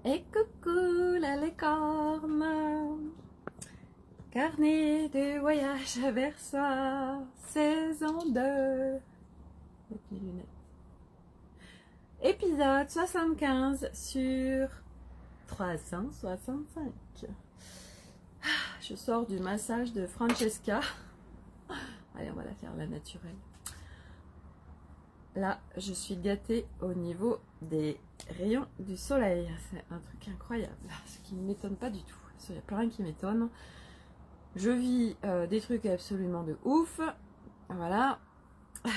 Et coucou la licorne, carnet de voyage vers soi, saison 2. Avec mes lunettes. Épisode 75 sur 365. Je sors du massage de Francesca. Allez, on va la faire la naturelle. Là, je suis gâtée au niveau des rayons du soleil. C'est un truc incroyable, ce qui ne m'étonne pas du tout. Il n'y a plus rien qui m'étonne. Je vis des trucs absolument de ouf. Voilà. Ça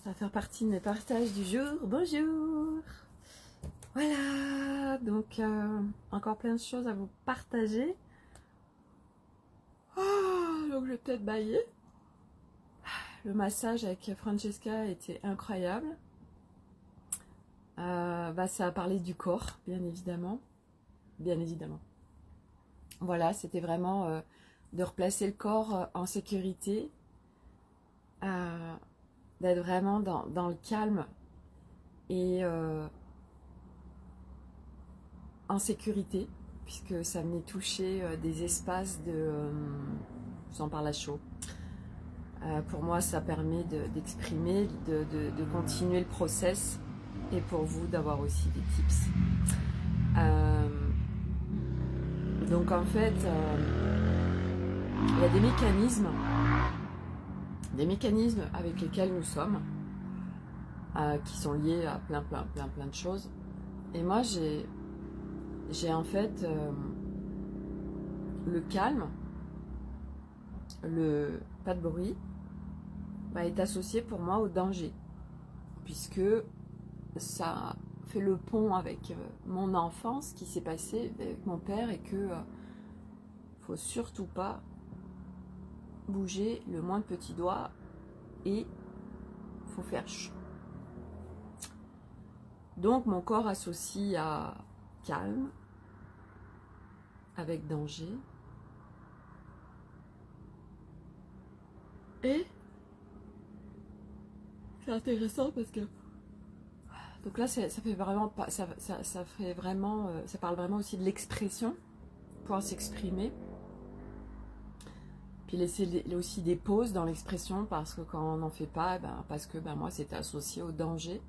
va faire partie de mes partages du jour. Bonjour. Voilà. Donc, encore plein de choses à vous partager. Oh, donc, je vais peut-être bailler. Le massage avec Francesca était incroyable. Ça a parlé du corps, bien évidemment. Bien évidemment. Voilà, c'était vraiment de replacer le corps en sécurité, d'être vraiment dans le calme et en sécurité, puisque ça venait toucher des espaces de... j'en parle à chaud. Pour moi, ça permet d'exprimer, de continuer le process, et pour vous d'avoir aussi des tips. Donc en fait, il y a des mécanismes avec lesquels nous sommes, qui sont liés à plein de choses. Et moi, j'ai en fait le calme, le pas de bruit, est associé pour moi au danger, puisque ça fait le pont avec mon enfance, qui s'est passé avec mon père, et que faut surtout pas bouger le moindre petit doigt, et faut faire chou. Donc mon corps associe à calme avec danger, et c'est intéressant parce que donc là ça fait vraiment pas ça fait vraiment ça parle vraiment aussi de l'expression, pouvoir s'exprimer, puis laisser aussi des pauses dans l'expression, parce que quand on n'en fait pas, parce que moi c'était associé au danger,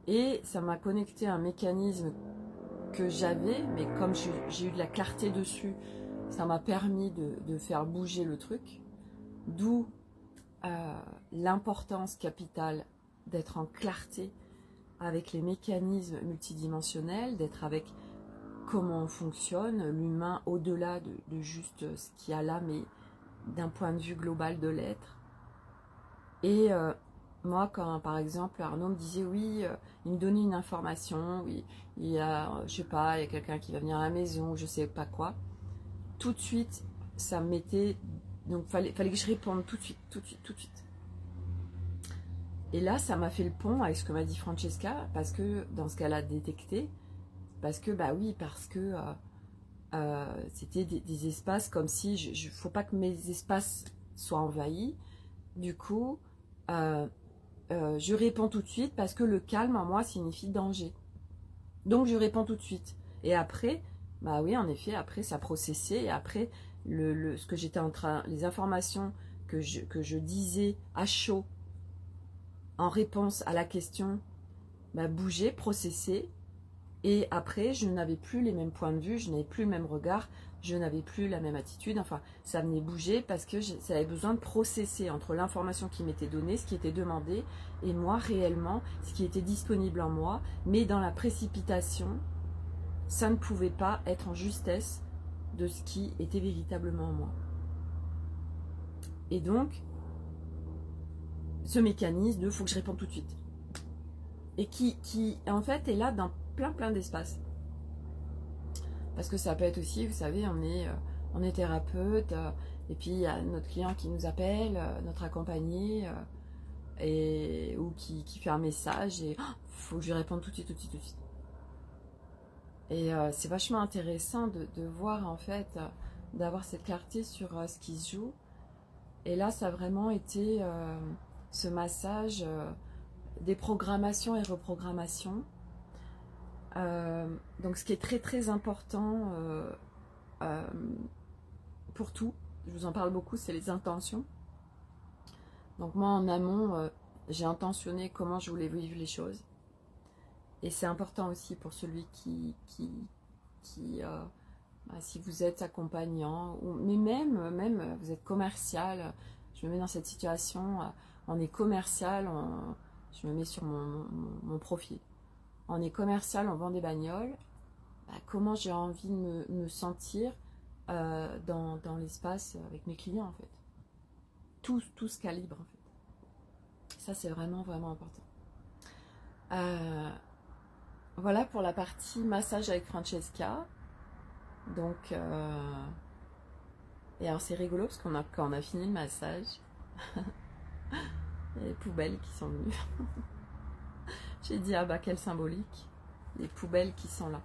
et ça m'a connecté à un mécanisme que j'avais, mais comme j'ai eu de la clarté dessus, ça m'a permis de faire bouger le truc, d'où l'importance capitale d'être en clarté avec les mécanismes multidimensionnels, d'être avec comment on fonctionne, l'humain, au-delà de juste ce qu'il y a là, mais d'un point de vue global de l'être. Et moi, quand par exemple Arnaud me disait oui, il me donnait une information, oui, il y a, je sais pas, il y a quelqu'un qui va venir à la maison, ou je sais pas quoi, tout de suite, ça me mettait, donc fallait que je réponde tout de suite. Et là, ça m'a fait le pont avec ce que m'a dit Francesca, parce que dans ce qu'elle a détecté, parce que c'était des espaces comme si faut pas que mes espaces soient envahis. Du coup, je réponds tout de suite, parce que le calme en moi signifie danger. Donc je réponds tout de suite. Et après, oui, en effet, après ça processait, et après ce que j'étais en train, les informations que je disais à chaud en réponse à la question, bougeaient, processaient. Et après, je n'avais plus les mêmes points de vue, je n'avais plus le même regard, je n'avais plus la même attitude. Enfin, ça venait bouger parce que ça avait besoin de processer entre l'information qui m'était donnée, ce qui était demandé, et moi réellement, ce qui était disponible en moi. Mais dans la précipitation, ça ne pouvait pas être en justesse de ce qui était véritablement en moi. Et donc, ce mécanisme de faut que je réponde tout de suite. Et qui en fait est là dans plein d'espaces. Parce que ça peut être aussi, vous savez, on est thérapeute, et puis il y a notre client qui nous appelle, notre accompagné, ou qui fait un message, et faut que je lui réponde tout de suite. Et c'est vachement intéressant de voir, en fait, d'avoir cette clarté sur ce qui se joue. Et là, ça a vraiment été ce massage, des programmations et reprogrammations, Donc ce qui est très très important euh, pour tout, je vous en parle beaucoup, c'est les intentions. Donc moi en amont, j'ai intentionné comment je voulais vivre les choses. Et c'est important aussi pour celui bah, si vous êtes accompagnant, mais même vous êtes commercial, je me mets dans cette situation, on est commercial, je me mets sur mon profil. On est commercial, on vend des bagnoles, bah, comment j'ai envie de me sentir dans l'espace avec mes clients en fait. Tout se calibre en fait. Ça c'est vraiment vraiment important. Voilà pour la partie massage avec Francesca. Donc, et alors c'est rigolo parce quand on a fini le massage, il y a les poubelles qui sont venues. J'ai dit, ah bah quelle symbolique, les poubelles qui sont là.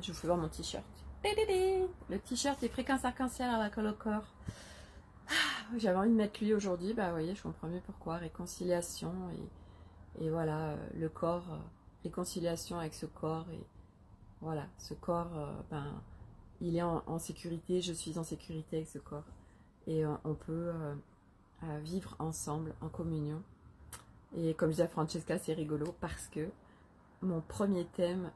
Je vous fais voir mon t-shirt. Le t-shirt est fréquence arc-en-ciel à la colocor. J'avais envie de mettre lui aujourd'hui, bah vous voyez, je comprends mieux pourquoi. Réconciliation et voilà, le corps, réconciliation avec ce corps. Et voilà, ce corps, ben, il est en sécurité, je suis en sécurité avec ce corps. Et on peut vivre ensemble, en communion. Et comme je disais à Francesca, c'est rigolo parce que mon premier thème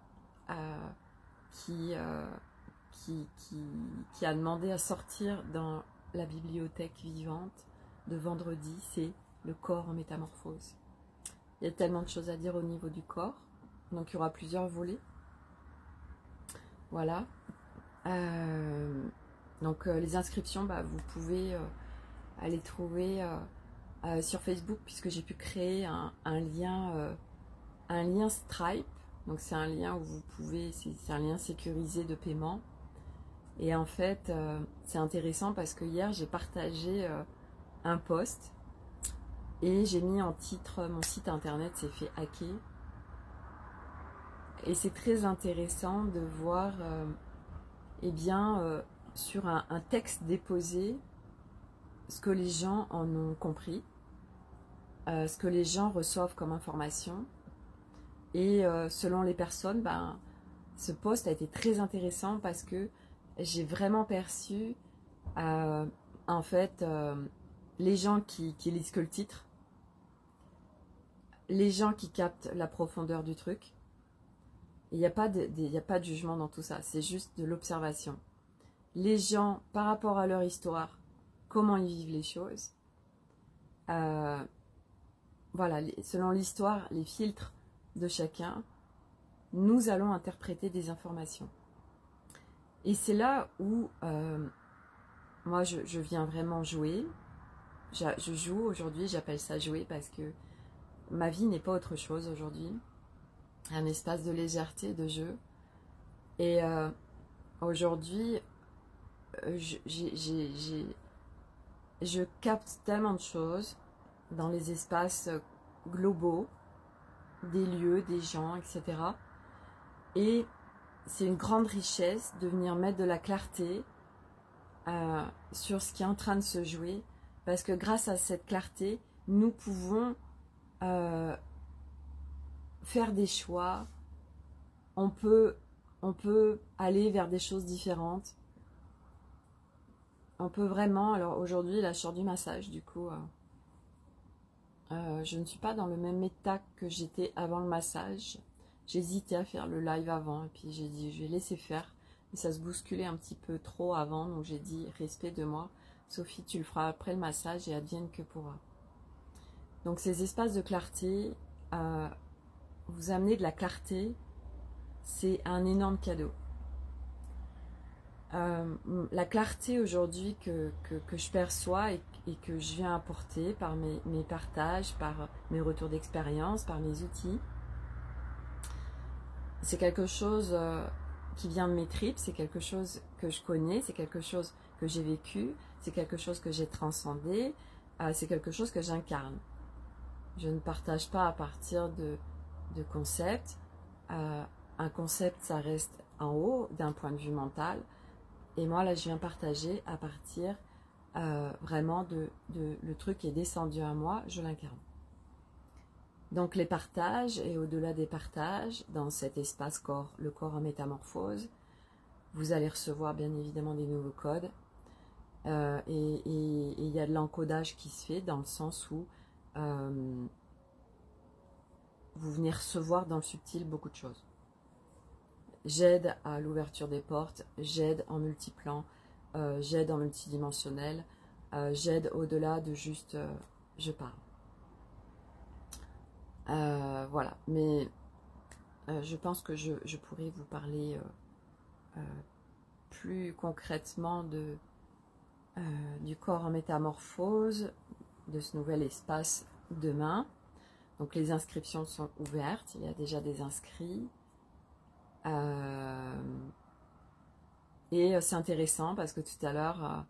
qui a demandé à sortir dans la bibliothèque vivante de vendredi, c'est le corps en métamorphose. Il y a tellement de choses à dire au niveau du corps, donc il y aura plusieurs volets. Voilà. Donc les inscriptions, bah, vous pouvez aller trouver sur Facebook, puisque j'ai pu créer un lien Stripe. Donc c'est un lien où vous pouvez, c'est un lien sécurisé de paiement. Et en fait, c'est intéressant parce que hier j'ai partagé un post et j'ai mis en titre mon site internet s'est fait hacker. Et c'est très intéressant de voir, eh bien, sur un texte déposé, ce que les gens en ont compris, ce que les gens reçoivent comme information. Et selon les personnes, ben, ce post a été très intéressant parce que j'ai vraiment perçu, en fait, les gens qui lisent que le titre, les gens qui captent la profondeur du truc. Il n'y a pas de jugement dans tout ça, c'est juste de l'observation. Les gens, par rapport à leur histoire, comment ils vivent les choses, voilà, selon l'histoire, les filtres de chacun, nous allons interpréter des informations. Et c'est là où moi je viens vraiment jouer. Je joue aujourd'hui, j'appelle ça jouer parce que ma vie n'est pas autre chose aujourd'hui. Un espace de légèreté, de jeu. Et aujourd'hui, je capte tellement de choses dans les espaces globaux, des lieux, des gens, etc. Et c'est une grande richesse de venir mettre de la clarté sur ce qui est en train de se jouer, parce que grâce à cette clarté, nous pouvons faire des choix, on peut aller vers des choses différentes. On peut vraiment, alors aujourd'hui, là je sors du massage, du coup, je ne suis pas dans le même état que j'étais avant le massage. J'hésitais à faire le live avant, et puis j'ai dit, je vais laisser faire. Et ça se bousculait un petit peu trop avant, donc j'ai dit, respect de moi. Sophie, tu le feras après le massage et advienne que pourra. Donc ces espaces de clarté, vous amener de la clarté, c'est un énorme cadeau. La clarté aujourd'hui que je perçois et que je viens apporter par mes partages, par mes retours d'expérience, par mes outils, c'est quelque chose qui vient de mes tripes, c'est quelque chose que je connais, c'est quelque chose que j'ai vécu, c'est quelque chose que j'ai transcendé, c'est quelque chose que j'incarne. Je ne partage pas à partir de concepts. Un concept, ça reste en haut d'un point de vue mental. Et moi, là, je viens partager à partir vraiment le truc qui est descendu à moi, je l'incarne. Donc les partages et au-delà des partages, dans cet espace corps, le corps en métamorphose, vous allez recevoir bien évidemment des nouveaux codes. Et il y a de l'encodage qui se fait dans le sens où vous venez recevoir dans le subtil beaucoup de choses. J'aide à l'ouverture des portes, j'aide en multiplan, j'aide en multidimensionnel, j'aide au-delà de juste je parle. Voilà, mais je pense que je pourrais vous parler plus concrètement du corps en métamorphose, de ce nouvel espace demain. Donc les inscriptions sont ouvertes, il y a déjà des inscrits. Et c'est intéressant parce que tout à l'heure,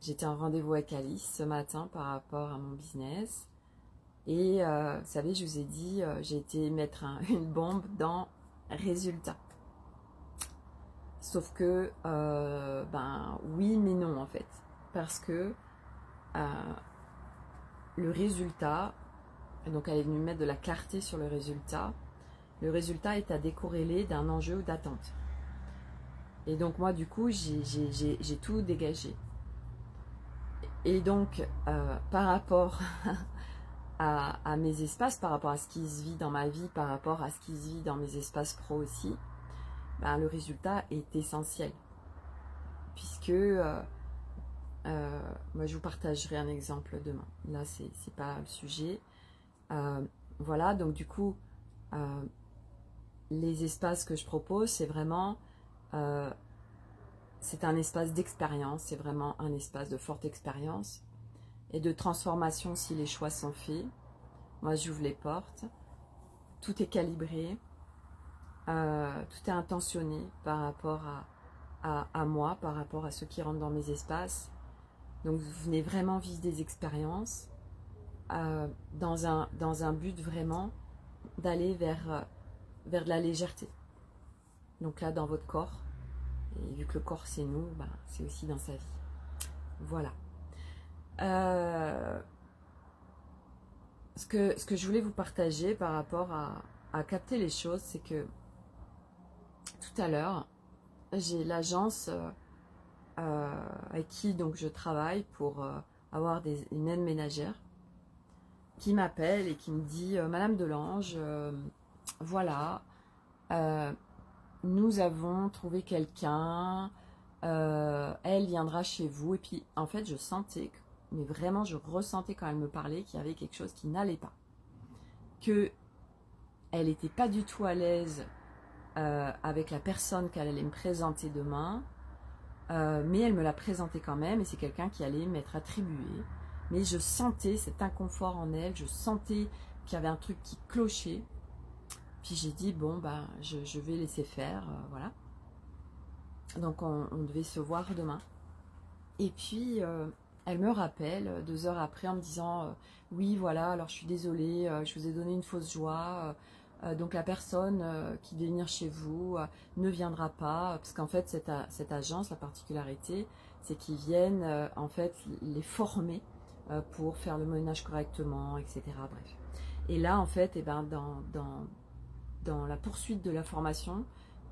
j'étais en rendez-vous avec Alice ce matin par rapport à mon business. Et vous savez, je vous ai dit, j'ai été mettre une bombe dans résultat. Sauf que, ben oui mais non en fait. Parce que le résultat, donc elle est venue mettre de la clarté sur le résultat est à décorréler d'un enjeu ou d'attente. Et donc moi du coup, j'ai tout dégagé. Et donc, par rapport à mes espaces, par rapport à ce qui se vit dans ma vie, par rapport à ce qui se vit dans mes espaces pro aussi, ben, le résultat est essentiel. Puisque moi je vous partagerai un exemple demain. Là c'est pas le sujet. Voilà, donc du coup les espaces que je propose, c'est vraiment c'est un espace d'expérience, c'est vraiment un espace de forte expérience et de transformation si les choix sont faits. Moi j'ouvre les portes, tout est calibré, tout est intentionné par rapport à moi, par rapport à ceux qui rentrent dans mes espaces. Donc vous venez vraiment vivre des expériences dans un but vraiment d'aller vers de la légèreté. Donc là dans votre corps, et vu que le corps c'est nous, ben, c'est aussi dans sa vie. Voilà. Ce que je voulais vous partager par rapport à capter les choses, c'est que tout à l'heure, j'ai l'agence avec qui donc je travaille pour avoir une aide ménagère qui m'appelle et qui me dit Madame Delange, voilà, nous avons trouvé quelqu'un, elle viendra chez vous. Et puis en fait je sentais, mais vraiment je ressentais quand elle me parlait qu'il y avait quelque chose qui n'allait pas, que elle n'était pas du tout à l'aise avec la personne qu'elle allait me présenter demain. Mais elle me l'a présenté quand même et c'est quelqu'un qui allait m'être attribué. Mais je sentais cet inconfort en elle, je sentais qu'il y avait un truc qui clochait. Puis j'ai dit, bon, bah, je vais laisser faire, voilà. Donc on devait se voir demain. Et puis elle me rappelle 2 heures après en me disant, oui, voilà, alors je suis désolée, je vous ai donné une fausse joie. Donc la personne qui devait venir chez vous ne viendra pas, parce qu'en fait cette agence, la particularité, c'est qu'ils viennent en fait les former pour faire le ménage correctement, etc. Bref. Et là en fait, eh ben, dans la poursuite de la formation,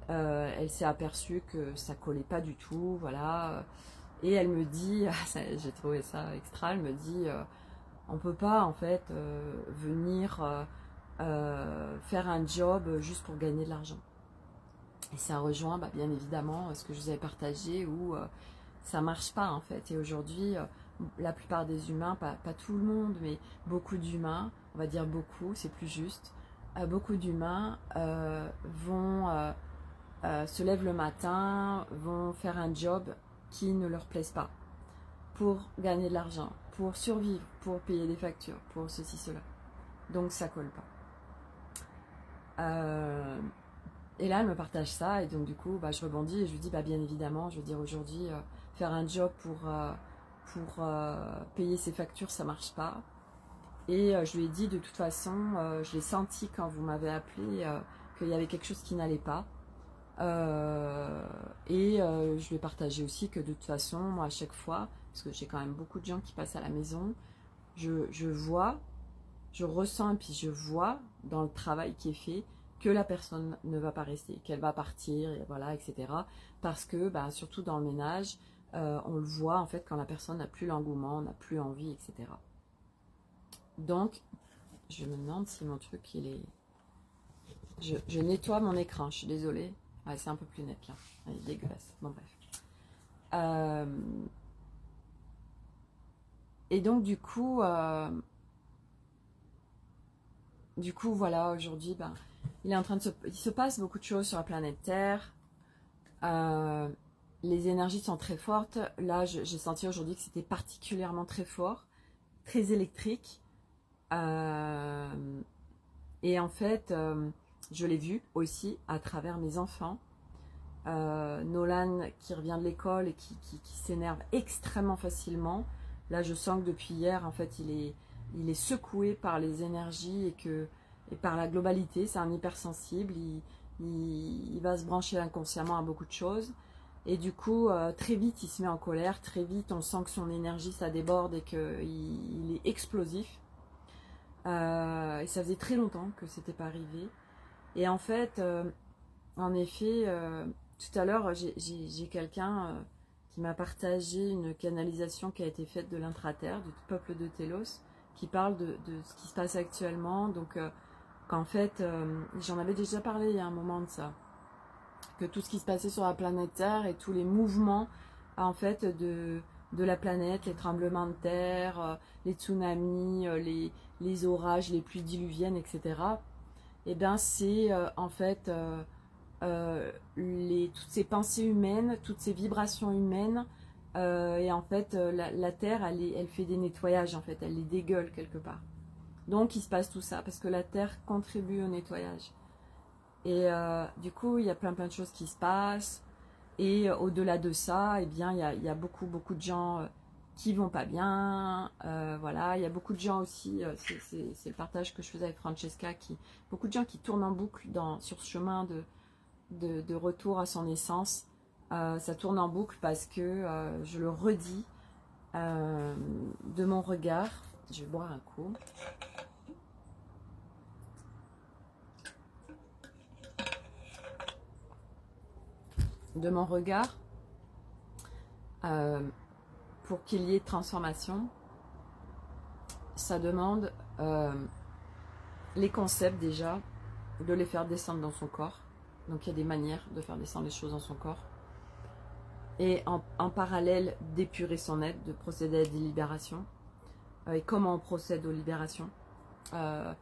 elle s'est aperçue que ça collait pas du tout, voilà. Et elle me dit, j'ai trouvé ça extra, elle me dit, on peut pas en fait venir faire un job juste pour gagner de l'argent. Et ça rejoint bien évidemment ce que je vous avais partagé où ça marche pas en fait. Et aujourd'hui, la plupart des humains, pas tout le monde, mais beaucoup d'humains, on va dire beaucoup, c'est plus juste, beaucoup d'humains vont se lèvent le matin, vont faire un job qui ne leur plaise pas pour gagner de l'argent, pour survivre, pour payer des factures, pour ceci, cela. Donc ça colle pas. Et là elle me partage ça et donc du coup je rebondis et je lui dis bien évidemment, je veux dire aujourd'hui faire un job pour payer ses factures ça marche pas. Et je lui ai dit de toute façon je l'ai senti quand vous m'avez appelé qu'il y avait quelque chose qui n'allait pas. Je lui ai partagé aussi que de toute façon moi à chaque fois, parce que j'ai quand même beaucoup de gens qui passent à la maison, je vois je ressens et puis je vois dans le travail qui est fait que la personne ne va pas rester, qu'elle va partir, et voilà, etc. Parce que, bah, surtout dans le ménage, on le voit en fait quand la personne n'a plus l'engouement, n'a plus envie, etc. Donc, je me demande si mon truc, il est... Je nettoie mon écran, je suis désolée. Ouais, c'est un peu plus net là. Il est dégueulasse. Bon, bref. Et donc, du coup, voilà, aujourd'hui, ben, il se passe beaucoup de choses sur la planète Terre. Les énergies sont très fortes. Là, j'ai senti aujourd'hui que c'était particulièrement très fort, très électrique. Et en fait, je l'ai vu aussi à travers mes enfants. Nolan qui revient de l'école et qui s'énerve extrêmement facilement. Là, je sens que depuis hier, en fait, il est secoué par les énergies et par la globalité. C'est un hypersensible. Il va se brancher inconsciemment à beaucoup de choses. Et du coup, très vite, il se met en colère. Très vite, on sent que son énergie, ça déborde et qu'il est explosif. Et ça faisait très longtemps que c'était pas arrivé. Et en fait, en effet, tout à l'heure, j'ai quelqu'un qui m'a partagé une canalisation qui a été faite de l'intraterre, du peuple de Télos, qui parle de ce qui se passe actuellement. Donc, qu'en fait, j'en avais déjà parlé il y a un moment de ça, que tout ce qui se passait sur la planète Terre et tous les mouvements, en fait, de la planète, les tremblements de terre, les tsunamis, les orages, les pluies diluviennes, etc. Et bien, c'est en fait toutes ces pensées humaines, toutes ces vibrations humaines, et en fait la Terre elle fait des nettoyages, en fait elle les dégueule quelque part. Donc il se passe tout ça parce que la Terre contribue au nettoyage. Et du coup il y a plein de choses qui se passent. Et au-delà de ça, eh bien il y a beaucoup de gens qui vont pas bien. Voilà, il y a beaucoup de gens aussi, c'est le partage que je faisais avec Francesca, beaucoup de gens qui tournent en boucle sur ce chemin de retour à son essence. Ça tourne en boucle parce que, je le redis, de mon regard, je vais boire un coup. De mon regard, pour qu'il y ait transformation, ça demande les concepts déjà, de les faire descendre dans son corps. Donc il y a des manières de faire descendre les choses dans son corps. Et en parallèle, d'épurer son être, de procéder à des libérations. Et comment on procède aux libérations. En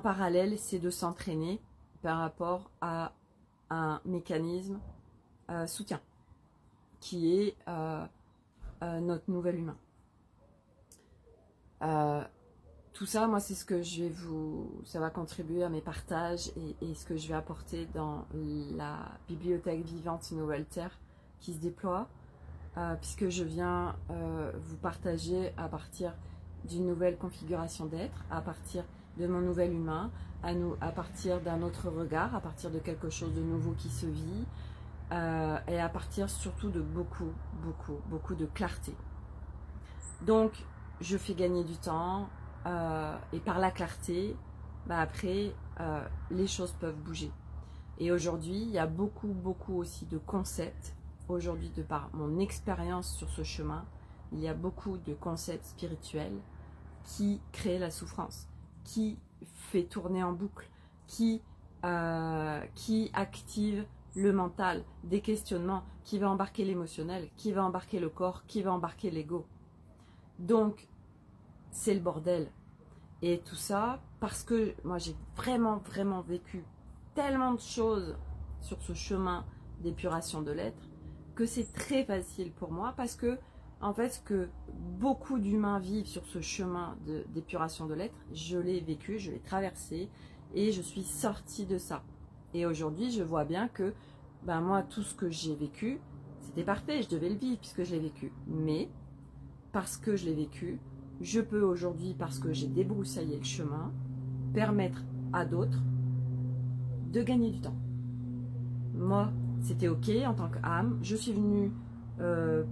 parallèle, c'est de s'entraîner par rapport à un mécanisme soutien, qui est notre nouvel humain. Tout ça, moi, c'est ce que ça va contribuer à mes partages et ce que je vais apporter dans la bibliothèque vivante Nouvelle Terre qui se déploie, puisque je viens vous partager à partir d'une nouvelle configuration d'être, à partir de mon nouvel humain, à partir d'un autre regard, à partir de quelque chose de nouveau qui se vit, et à partir surtout de beaucoup de clarté. Donc, je fais gagner du temps, et par la clarté, bah après, les choses peuvent bouger. Et aujourd'hui, il y a beaucoup aussi de concepts. Aujourd'hui, de par mon expérience sur ce chemin, il y a beaucoup de concepts spirituels qui créent la souffrance, qui fait tourner en boucle, qui active le mental, des questionnements, qui va embarquer l'émotionnel, qui va embarquer le corps, qui va embarquer l'ego. Donc, c'est le bordel. Et tout ça, parce que moi j'ai vraiment vécu tellement de choses sur ce chemin d'épuration de l'être, que c'est très facile pour moi, parce que, en fait, ce que beaucoup d'humains vivent sur ce chemin d'épuration de l'être, je l'ai vécu, je l'ai traversé, et je suis sortie de ça. Et aujourd'hui, je vois bien que, ben moi, tout ce que j'ai vécu, c'était parfait, je devais le vivre puisque je l'ai vécu. Mais, parce que je l'ai vécu, je peux aujourd'hui, parce que j'ai débroussaillé le chemin, permettre à d'autres de gagner du temps. Moi, c'était ok en tant qu'âme. Je suis venue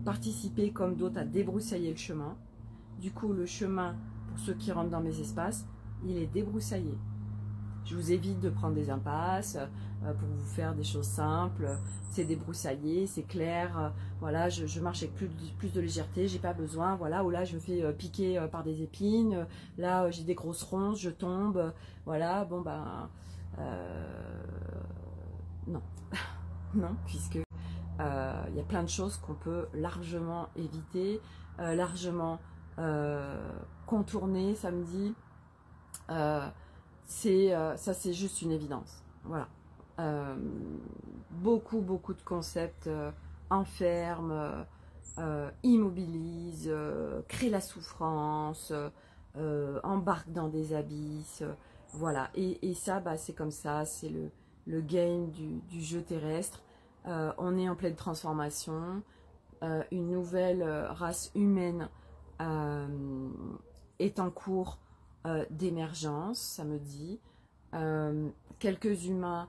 participer comme d'autres à débroussailler le chemin. Du coup, le chemin pour ceux qui rentrent dans mes espaces, il est débroussaillé. Je vous évite de prendre des impasses pour vous faire des choses simples. C'est débroussaillé, c'est clair. Voilà, je marche avec plus de légèreté, j'ai pas besoin. Voilà, ou là je me fais piquer par des épines. Là j'ai des grosses ronces, je tombe. Voilà, bon ben non, non, puisque il y a plein de choses qu'on peut largement éviter, largement contourner, samedi. Ça c'est juste une évidence. Voilà. Beaucoup de concepts enferment, immobilisent, créent la souffrance, embarquent dans des abysses. Voilà. Et ça, bah, c'est comme ça, c'est le game du jeu terrestre. On est en pleine transformation. Une nouvelle race humaine est en cours d'émergence, ça me dit. Quelques humains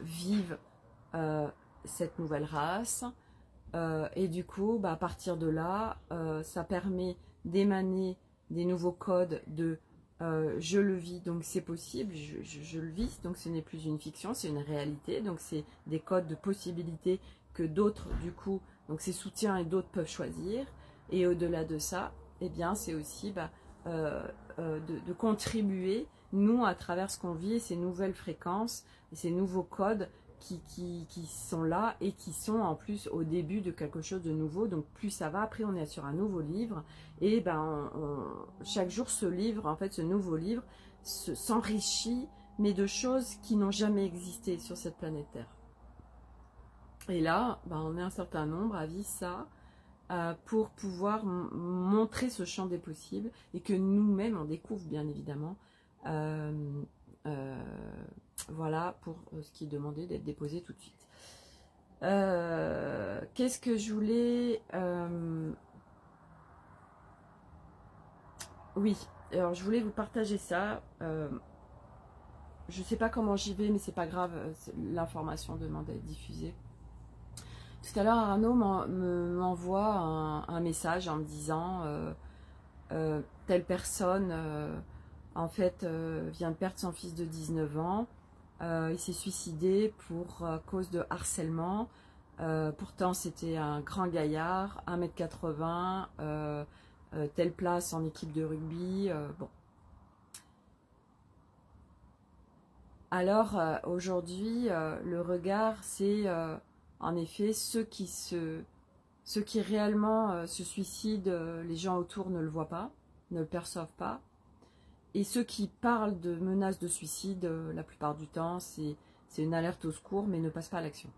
vivent cette nouvelle race et du coup, bah, à partir de là, ça permet d'émaner des nouveaux codes de je le vis, donc c'est possible, je le vis, donc ce n'est plus une fiction, c'est une réalité, donc c'est des codes de possibilité que d'autres, du coup, donc ces soutiens et d'autres peuvent choisir. Et au-delà de ça, eh bien, c'est aussi bah, de contribuer, nous, à travers ce qu'on vit, ces nouvelles fréquences, ces nouveaux codes qui sont là et qui sont en plus au début de quelque chose de nouveau. Donc plus ça va, après on est sur un nouveau livre et ben chaque jour ce livre, en fait ce nouveau livre s'enrichit, mais de choses qui n'ont jamais existé sur cette planète Terre. Et là, ben, on est un certain nombre à vivre ça pour pouvoir montrer ce champ des possibles et que nous-mêmes on découvre bien évidemment. Voilà pour ce qui est demandé d'être déposé tout de suite. Qu'est-ce que je voulais oui, alors je voulais vous partager ça. Je ne sais pas comment j'y vais, mais c'est pas grave, l'information demande à être diffusée. Tout à l'heure, Arnaud m'envoie un message en me disant telle personne en fait vient de perdre son fils de 19 ans. Il s'est suicidé pour cause de harcèlement. Pourtant, c'était un grand gaillard, 1,80 m, telle place en équipe de rugby. Bon. Alors, aujourd'hui, le regard, c'est en effet ceux qui réellement se suicident, les gens autour ne le voient pas, ne le perçoivent pas. Et ceux qui parlent de menaces de suicide, la plupart du temps, c'est une alerte au secours, mais ne passent pas à l'action.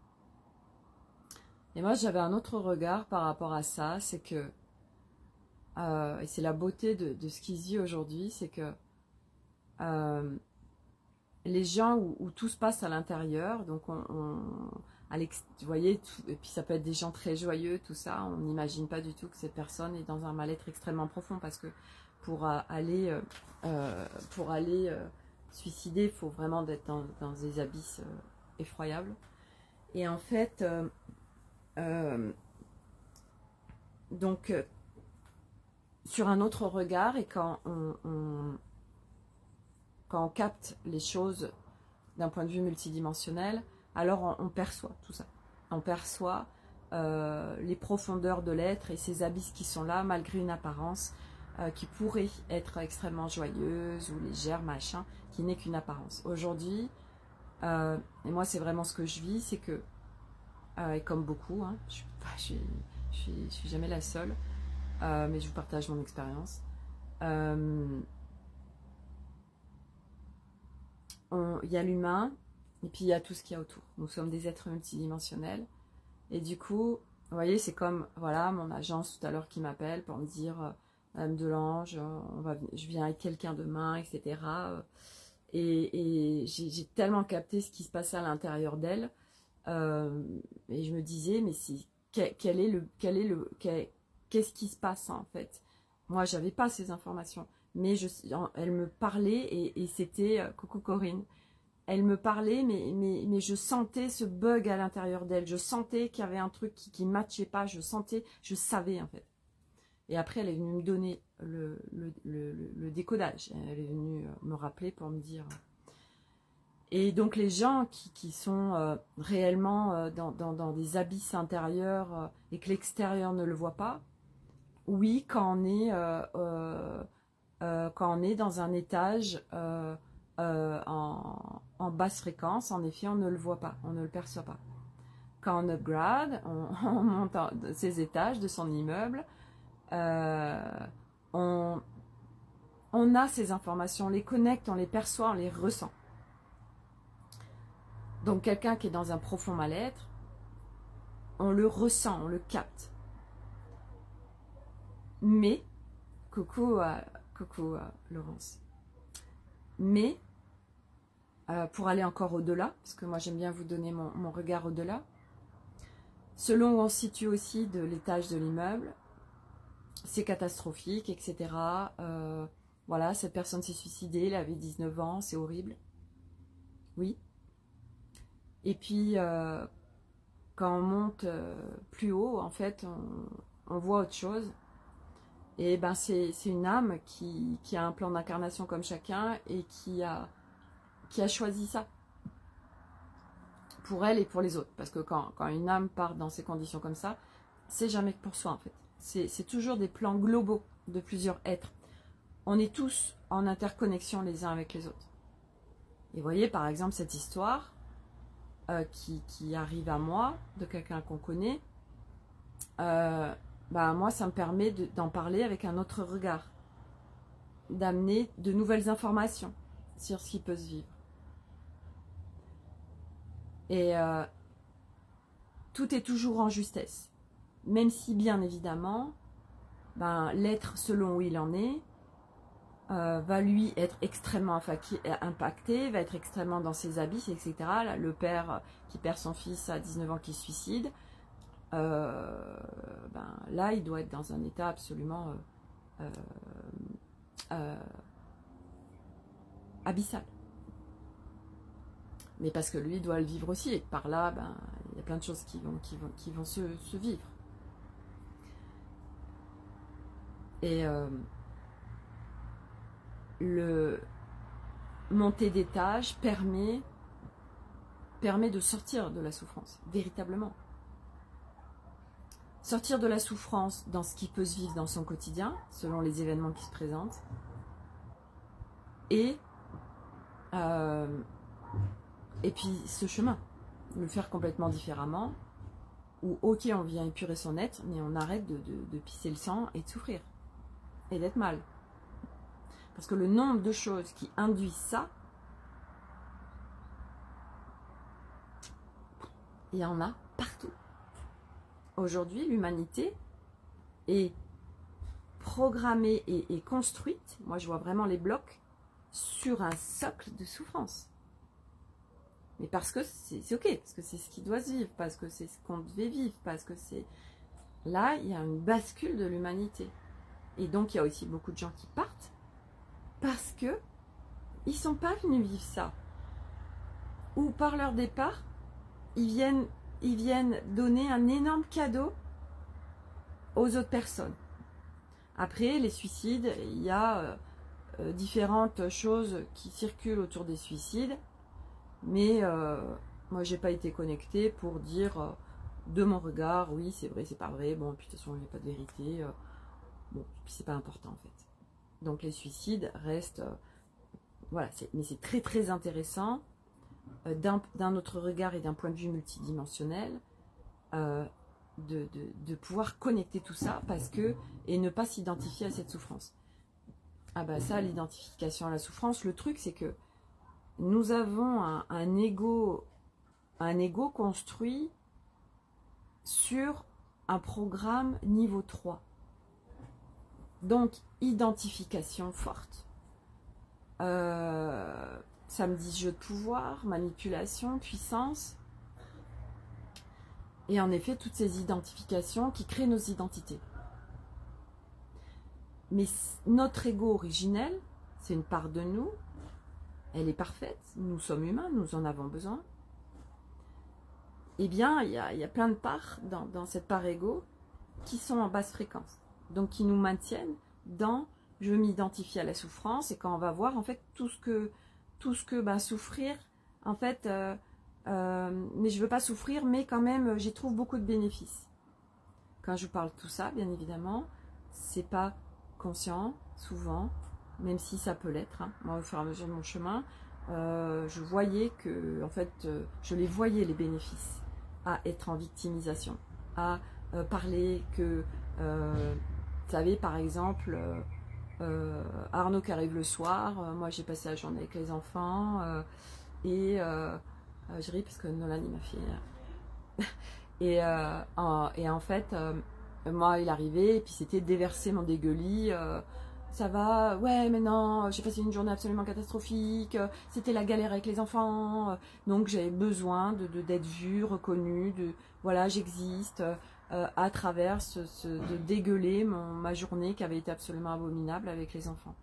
Et moi, j'avais un autre regard par rapport à ça, c'est que, et c'est la beauté de ce qui se dit aujourd'hui, c'est que les gens où tout se passe à l'intérieur, donc vous voyez, et puis ça peut être des gens très joyeux, tout ça, on n'imagine pas du tout que cette personne est dans un mal-être extrêmement profond, parce que pour aller suicider, il faut vraiment être dans des abysses effroyables. Et en fait, donc, sur un autre regard, et quand on capte les choses d'un point de vue multidimensionnel, alors on perçoit tout ça. On perçoit les profondeurs de l'être et ces abysses qui sont là, malgré une apparence qui pourrait être extrêmement joyeuse ou légère, machin, qui n'est qu'une apparence. Aujourd'hui, et moi c'est vraiment ce que je vis, c'est que, et comme beaucoup, hein, je suis jamais la seule, mais je vous partage mon expérience. Il y a l'humain et puis il y a tout ce qu'il y a autour. Nous sommes des êtres multidimensionnels et du coup, vous voyez, c'est comme voilà mon agence tout à l'heure qui m'appelle pour me dire Madame Delange, je viens avec quelqu'un demain, etc. Et j'ai tellement capté ce qui se passait à l'intérieur d'elle et je me disais mais qu'est-ce qui se passe en fait? Moi, j'avais pas ces informations. Mais elle me parlait et c'était coucou Corinne. Elle me parlait, mais je sentais ce bug à l'intérieur d'elle. Je sentais qu'il y avait un truc qui ne matchait pas. Je savais en fait. Et après, elle est venue me donner le décodage. Elle est venue me rappeler pour me dire. Et donc les gens qui sont réellement dans des abysses intérieurs et que l'extérieur ne le voit pas, oui, quand on est dans un étage en basse fréquence, en effet, on ne le voit pas, on ne le perçoit pas. Quand on upgrade, on monte ses étages de son immeuble, on a ces informations, on les connecte, on les perçoit, on les ressent. Donc quelqu'un qui est dans un profond mal-être, on le ressent, on le capte. Mais, coucou Laurence, mais pour aller encore au-delà, parce que moi j'aime bien vous donner mon regard au-delà, selon où on se situe aussi de l'étage de l'immeuble, c'est catastrophique, etc. Voilà, cette personne s'est suicidée, elle avait 19 ans, c'est horrible. Oui. Et puis, quand on monte plus haut, en fait, on voit autre chose. Et ben c'est une âme qui a un plan d'incarnation comme chacun et qui a choisi ça. Pour elle et pour les autres. Parce que quand une âme part dans ces conditions comme ça, c'est jamais que pour soi en fait. C'est toujours des plans globaux de plusieurs êtres. On est tous en interconnexion les uns avec les autres. Et vous voyez par exemple cette histoire qui arrive à moi, de quelqu'un qu'on connaît, moi ça me permet d'en parler avec un autre regard, d'amener de nouvelles informations sur ce qui peut se vivre. Et tout est toujours en justesse, même si bien évidemment l'être selon où il en est va lui être extrêmement impacté, va être extrêmement dans ses abysses, etc. Là, le père qui perd son fils à 19 ans qui se suicide, là il doit être dans un état absolument abyssal. Mais parce que lui doit le vivre aussi, et par là, il y a plein de choses qui vont se vivre. Et le monter d'étage permet de sortir de la souffrance, véritablement. Sortir de la souffrance dans ce qui peut se vivre dans son quotidien, selon les événements qui se présentent, et puis ce chemin, le faire complètement différemment, où ok on vient épurer son être, mais on arrête de pisser le sang et de souffrir, et d'être mal. Parce que le nombre de choses qui induisent ça, il y en a partout. Aujourd'hui, l'humanité est programmée et construite, moi je vois vraiment les blocs, sur un socle de souffrance. Mais parce que c'est ok, parce que c'est ce qui doit se vivre, parce que c'est ce qu'on devait vivre, parce que c'est... Là, il y a une bascule de l'humanité. Et donc, il y a aussi beaucoup de gens qui partent parce que ils ne sont pas venus vivre ça. Ou par leur départ, ils viennent donner un énorme cadeau aux autres personnes. Après, les suicides, il y a différentes choses qui circulent autour des suicides. Mais moi, j'ai pas été connectée pour dire de mon regard, oui, c'est vrai, c'est pas vrai. Bon, puis de toute façon, il n'y a pas de vérité. Bon, puis c'est pas important en fait. Donc les suicides restent, voilà, mais c'est très très intéressant d'un autre regard et d'un point de vue multidimensionnel de pouvoir connecter tout ça et ne pas s'identifier à cette souffrance. Ah bah ça, l'identification à la souffrance, le truc c'est que nous avons un ego construit sur un programme niveau 3. Donc, identification forte. Ça me dit jeu de pouvoir, manipulation, puissance. Et en effet, toutes ces identifications qui créent nos identités. Mais notre ego originel, c'est une part de nous. Elle est parfaite, nous sommes humains, nous en avons besoin. Eh bien, il y a plein de parts dans cette part ego qui sont en basse fréquence. Donc qui nous maintiennent dans je veux m'identifier à la souffrance, et quand on va voir en fait tout ce que ben, souffrir, en fait, mais je veux pas souffrir, mais quand même j'y trouve beaucoup de bénéfices. Quand je vous parle de tout ça, bien évidemment, c'est pas conscient, souvent, même si ça peut l'être. Hein. Moi, au fur et à mesure de mon chemin, je voyais que, en fait, je les voyais les bénéfices à être en victimisation, à parler que, vous savez, par exemple, Arnaud qui arrive le soir, moi j'ai passé la journée avec les enfants, et je ris parce que Nolan il m'a fait... et en fait, moi il arrivait, et puis c'était déverser mon dégueulis. Ça va, ouais, mais non, j'ai passé une journée absolument catastrophique, c'était la galère avec les enfants, donc j'avais besoin d'être vue, reconnue, voilà, j'existe, à travers de dégueuler ma journée qui avait été absolument abominable avec les enfants.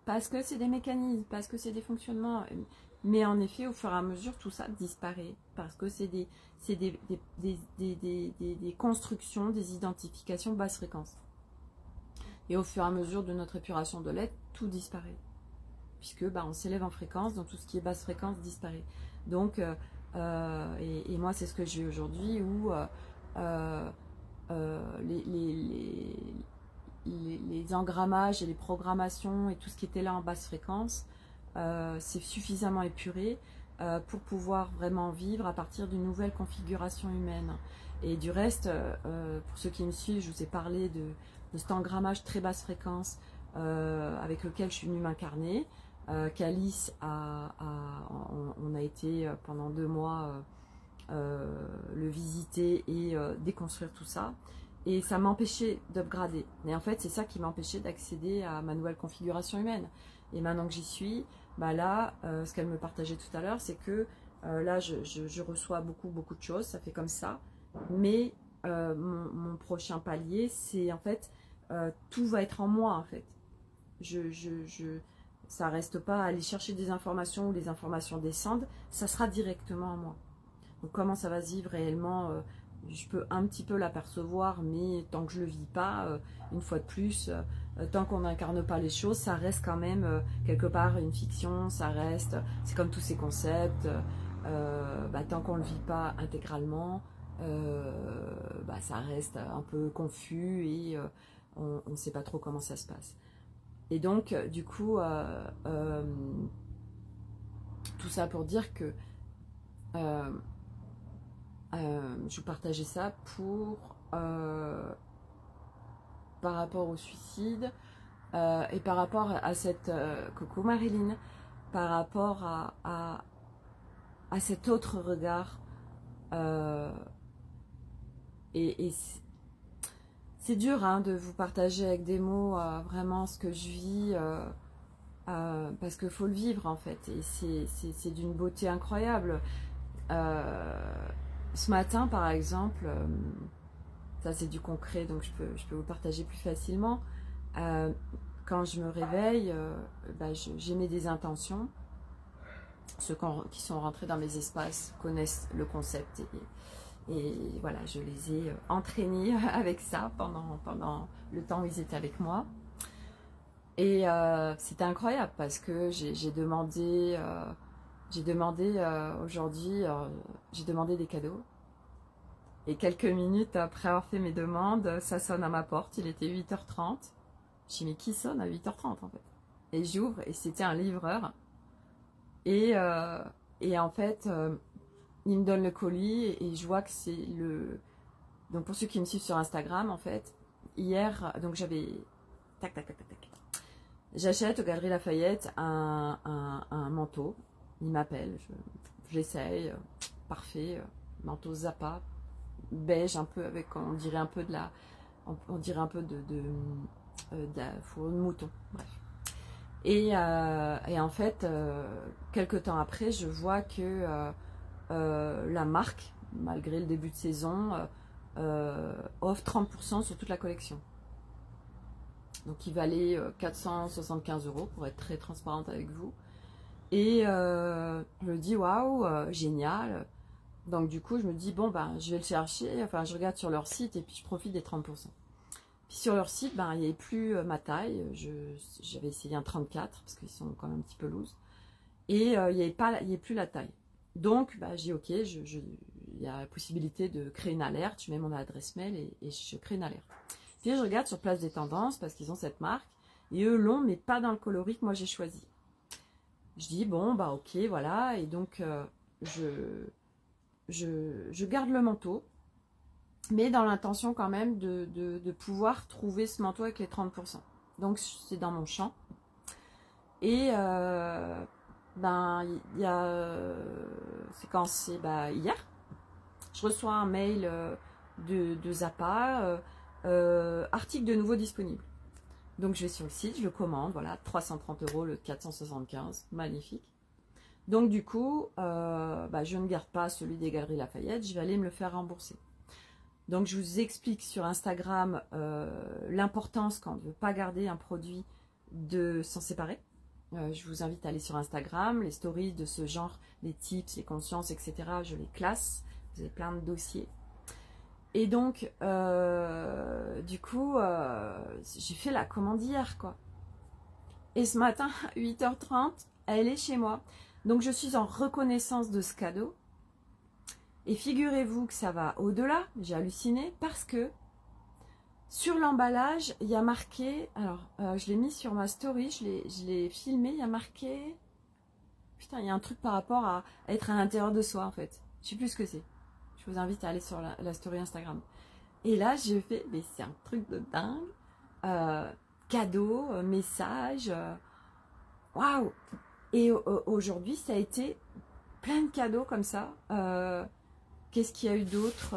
Parce que c'est des mécanismes, parce que c'est des fonctionnements. Mais en effet, au fur et à mesure, tout ça disparaît. Parce que c'est des constructions, des identifications basse fréquence. Et au fur et à mesure de notre épuration de l'être, tout disparaît. Puisque on s'élève en fréquence, donc tout ce qui est basse fréquence disparaît. Donc, et moi, c'est ce que j'ai aujourd'hui, où les engrammages et les programmations et tout ce qui était là en basse fréquence, c'est suffisamment épuré pour pouvoir vraiment vivre à partir d'une nouvelle configuration humaine. Et du reste, pour ceux qui me suivent, je vous ai parlé de cet engrammage très basse fréquence avec lequel je suis venue m'incarner, qu'Alice on a été pendant 2 mois le visiter et déconstruire tout ça. Et ça m'empêchait d'upgrader. Mais en fait, c'est ça qui m'empêchait d'accéder à ma nouvelle configuration humaine. Et maintenant que j'y suis, là, ce qu'elle me partageait tout à l'heure, c'est que là, je reçois beaucoup de choses, ça fait comme ça. Mais mon prochain palier, c'est en fait, tout va être en moi, en fait. Ça reste pas à aller chercher des informations où les informations descendent, ça sera directement en moi. Donc comment ça va se vivre réellement, je peux un petit peu l'apercevoir, mais tant que je le vis pas, une fois de plus, tant qu'on n'incarne pas les choses, ça reste quand même quelque part une fiction, ça reste, c'est comme tous ces concepts, tant qu'on ne le vit pas intégralement, ça reste un peu confus et on ne sait pas trop comment ça se passe. Et donc, du coup, tout ça pour dire que je vous partageais ça par rapport au suicide et par rapport à cette coucou Marilyn, par rapport à cet autre regard et c'est dur de vous partager avec des mots vraiment ce que je vis parce qu'il faut le vivre en fait, et c'est d'une beauté incroyable. Ce matin, par exemple, ça c'est du concret, donc je peux vous partager plus facilement. Quand je me réveille, j'émets des intentions. Ceux qui sont rentrés dans mes espaces connaissent le concept. Et voilà, je les ai entraînés avec ça pendant le temps où ils étaient avec moi. Et c'était incroyable parce que j'ai demandé aujourd'hui, j'ai demandé des cadeaux. Et quelques minutes après avoir fait mes demandes, ça sonne à ma porte. Il était 8h30. Je dis mais qui sonne à 8h30 en fait? Et j'ouvre et c'était un livreur. Et en fait, il me donne le colis et je vois que c'est le... Donc pour ceux qui me suivent sur Instagram, en fait, hier, donc j'avais... Tac. J'achète aux Galeries Lafayette un manteau. Il m'appelle, j'essaye, parfait, manteau Zappa, beige un peu avec, on dirait un peu de fourrure de mouton, bref. Et en fait, quelques temps après, je vois que la marque, malgré le début de saison, offre 30% sur toute la collection. Donc il valait 475 € pour être très transparente avec vous. Et je me dis waouh, génial. Donc du coup je me dis bon je vais le chercher, enfin je regarde sur leur site et puis je profite des 30%. Puis sur leur site, ben, il n'y avait plus ma taille. J'avais essayé un 34 parce qu'ils sont quand même un petit peu loose. Et il n'y avait plus la taille. Donc, bah, j'ai ok, il y a la possibilité de créer une alerte. Je mets mon adresse mail et je crée une alerte. Puis je regarde sur Place des Tendances parce qu'ils ont cette marque. Et eux l'ont, mais pas dans le coloris que moi j'ai choisi. Je dis, bon, bah ok, voilà. Et donc, je garde le manteau. Mais dans l'intention quand même de pouvoir trouver ce manteau avec les 30%. Donc, c'est dans mon champ. Et ben, il y a séquence, bah, hier, je reçois un mail de Zappa, article de nouveau disponible. Donc je vais sur le site, je le commande, voilà, 330 € le 475, magnifique. Donc du coup, bah, je ne garde pas celui des Galeries Lafayette, je vais aller me le faire rembourser. Donc je vous explique sur Instagram l'importance quand on ne veut pas garder un produit de s'en séparer. Je vous invite à aller sur Instagram, les stories de ce genre, les tips, les consciences, etc. Je les classe, vous avez plein de dossiers. Et donc, du coup, j'ai fait la commande hier, quoi. Et ce matin, à 8h30, elle est chez moi. Donc, je suis en reconnaissance de ce cadeau. Et figurez-vous que ça va au-delà, j'ai halluciné, parce que sur l'emballage, il y a marqué, alors je l'ai mis sur ma story, je l'ai filmé, il y a marqué, putain, il y a un truc par rapport à être à l'intérieur de soi en fait. Je sais plus ce que c'est. Je vous invite à aller sur la story Instagram. Et là, je fais, mais c'est un truc de dingue. Cadeau, message, waouh! Et aujourd'hui, ça a été plein de cadeaux comme ça. Qu'est-ce qu'il y a eu d'autre?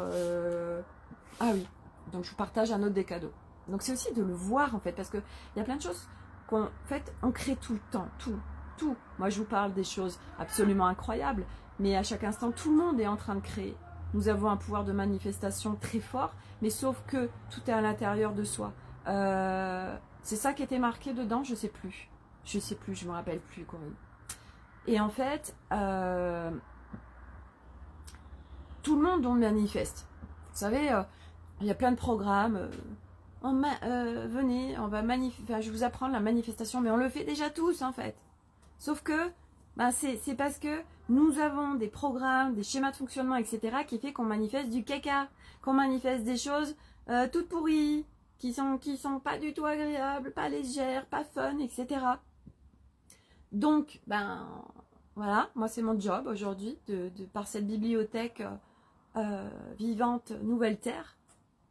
Ah oui, donc je vous partage un autre des cadeaux. Donc c'est aussi de le voir en fait, parce qu'il y a plein de choses qu'on fait, on crée tout le temps, tout. Moi je vous parle des choses absolument incroyables, mais à chaque instant, tout le monde est en train de créer. Nous avons un pouvoir de manifestation très fort, mais sauf que tout est à l'intérieur de soi. C'est ça qui était marqué dedans, je sais plus, je me rappelle plus, Corinne. Et en fait, tout le monde on manifeste. Vous savez, il y a plein de programmes. Venez, on va je vais vous apprendre la manifestation, mais on le fait déjà tous en fait. Sauf que bah, c'est parce que nous avons des programmes, des schémas de fonctionnement, etc. qui fait qu'on manifeste du caca, qu'on manifeste des choses toutes pourries, qui sont pas du tout agréables, pas légères, pas fun, etc. Donc, ben voilà, moi c'est mon job aujourd'hui, par cette bibliothèque vivante Nouvelle Terre,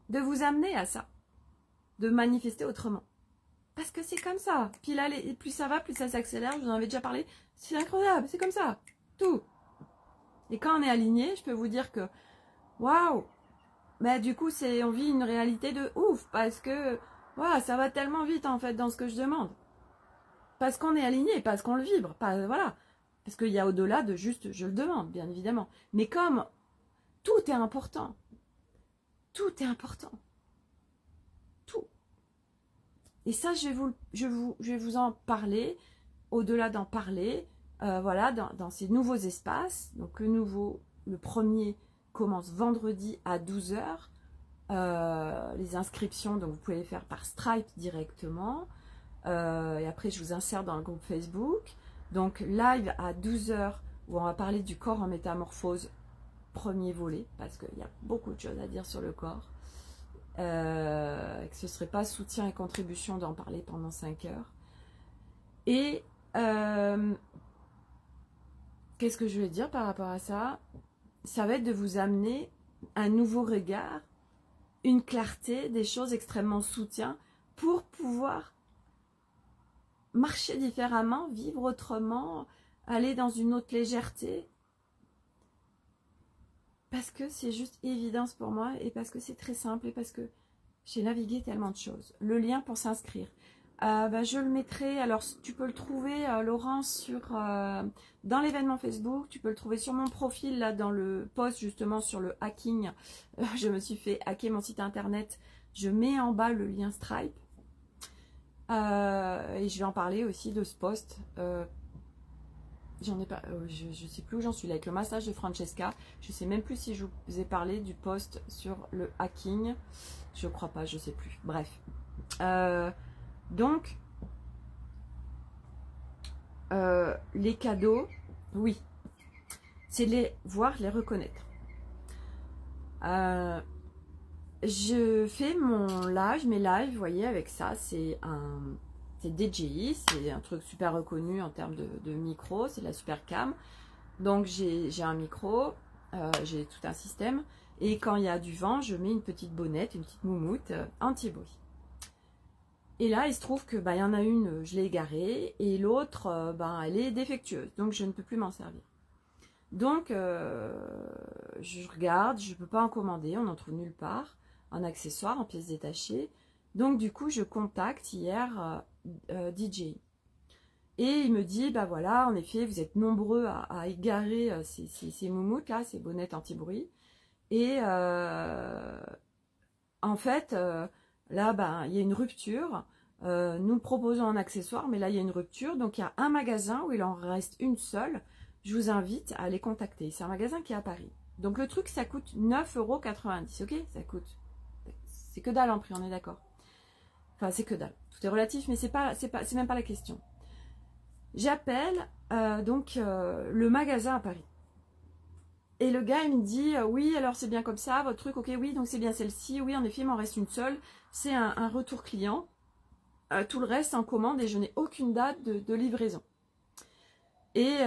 de vous amener à ça, de manifester autrement. Parce que c'est comme ça. Puis là, plus ça va, plus ça s'accélère, je vous en avais déjà parlé, c'est incroyable, c'est comme ça, tout. Et quand on est aligné, je peux vous dire que, waouh, mais du coup, on vit une réalité de ouf, parce que, voilà, ça va tellement vite en fait dans ce que je demande. Parce qu'on est aligné, parce qu'on le vibre, voilà. Parce qu'il y a au-delà de juste, je le demande, bien évidemment. Mais comme tout est important, tout est important. Tout. Et ça, je vais vous en parler, au-delà d'en parler, voilà, dans ces nouveaux espaces. Donc le premier commence vendredi à 12h. Les inscriptions, donc vous pouvez les faire par Stripe directement. Et après, je vous insère dans le groupe Facebook. Donc live à 12h, où on va parler du corps en métamorphose, premier volet, parce qu'il y a beaucoup de choses à dire sur le corps. Que ce ne serait pas soutien et contribution d'en parler pendant 5 heures. Et qu'est-ce que je vais dire par rapport à ça? Ça va être de vous amener un nouveau regard, une clarté, des choses extrêmement soutien pour pouvoir marcher différemment, vivre autrement, aller dans une autre légèreté. Parce que c'est juste évidence pour moi et parce que c'est très simple et parce que j'ai navigué tellement de choses. Le lien pour s'inscrire. Je le mettrai, alors tu peux le trouver, Laurence, dans l'événement Facebook, tu peux le trouver sur mon profil, là, dans le post justement sur le hacking. Je me suis fait hacker mon site internet. Je mets en bas le lien Stripe. Et je vais en parler aussi de ce post. j'en ai pas, je sais plus où j'en suis là avec le massage de Francesca. Je sais même plus si je vous ai parlé du post sur le hacking. Je crois pas, je sais plus. Bref. Donc, les cadeaux, oui, c'est les voir, les reconnaître. Je fais mes lives, vous voyez, avec ça. C'est DJI, c'est un truc super reconnu en termes de micro, c'est la super cam. Donc j'ai un micro, j'ai tout un système. Et quand il y a du vent, je mets une petite bonnette, une petite moumoute anti-bruit. Et là, il se trouve que il y en a une, je l'ai égarée, et l'autre, elle est défectueuse, donc je ne peux plus m'en servir. Donc, je regarde, je ne peux pas en commander, on n'en trouve nulle part, en accessoire, en pièces détachées. Donc, du coup, je contacte hier DJI. Et il me dit, voilà, en effet, vous êtes nombreux à égarer ces moumoutes, là, ces bonnettes anti-bruit. Et en fait, là, il y a une rupture. Nous proposons un accessoire, mais là, il y a une rupture. Donc, il y a un magasin où il en reste une seule. Je vous invite à les contacter. C'est un magasin qui est à Paris. Donc, le truc, ça coûte 9,90 €, ok? Ça coûte. C'est que dalle en prix, on est d'accord. Enfin, c'est que dalle. Tout est relatif, mais c'est même pas la question. J'appelle le magasin à Paris. Et le gars, il me dit, oui, alors c'est bien comme ça, votre truc, ok, oui, donc c'est bien celle-ci, oui, en effet, il m'en reste une seule. C'est un retour client. Tout le reste, en commande, et je n'ai aucune date de livraison. Et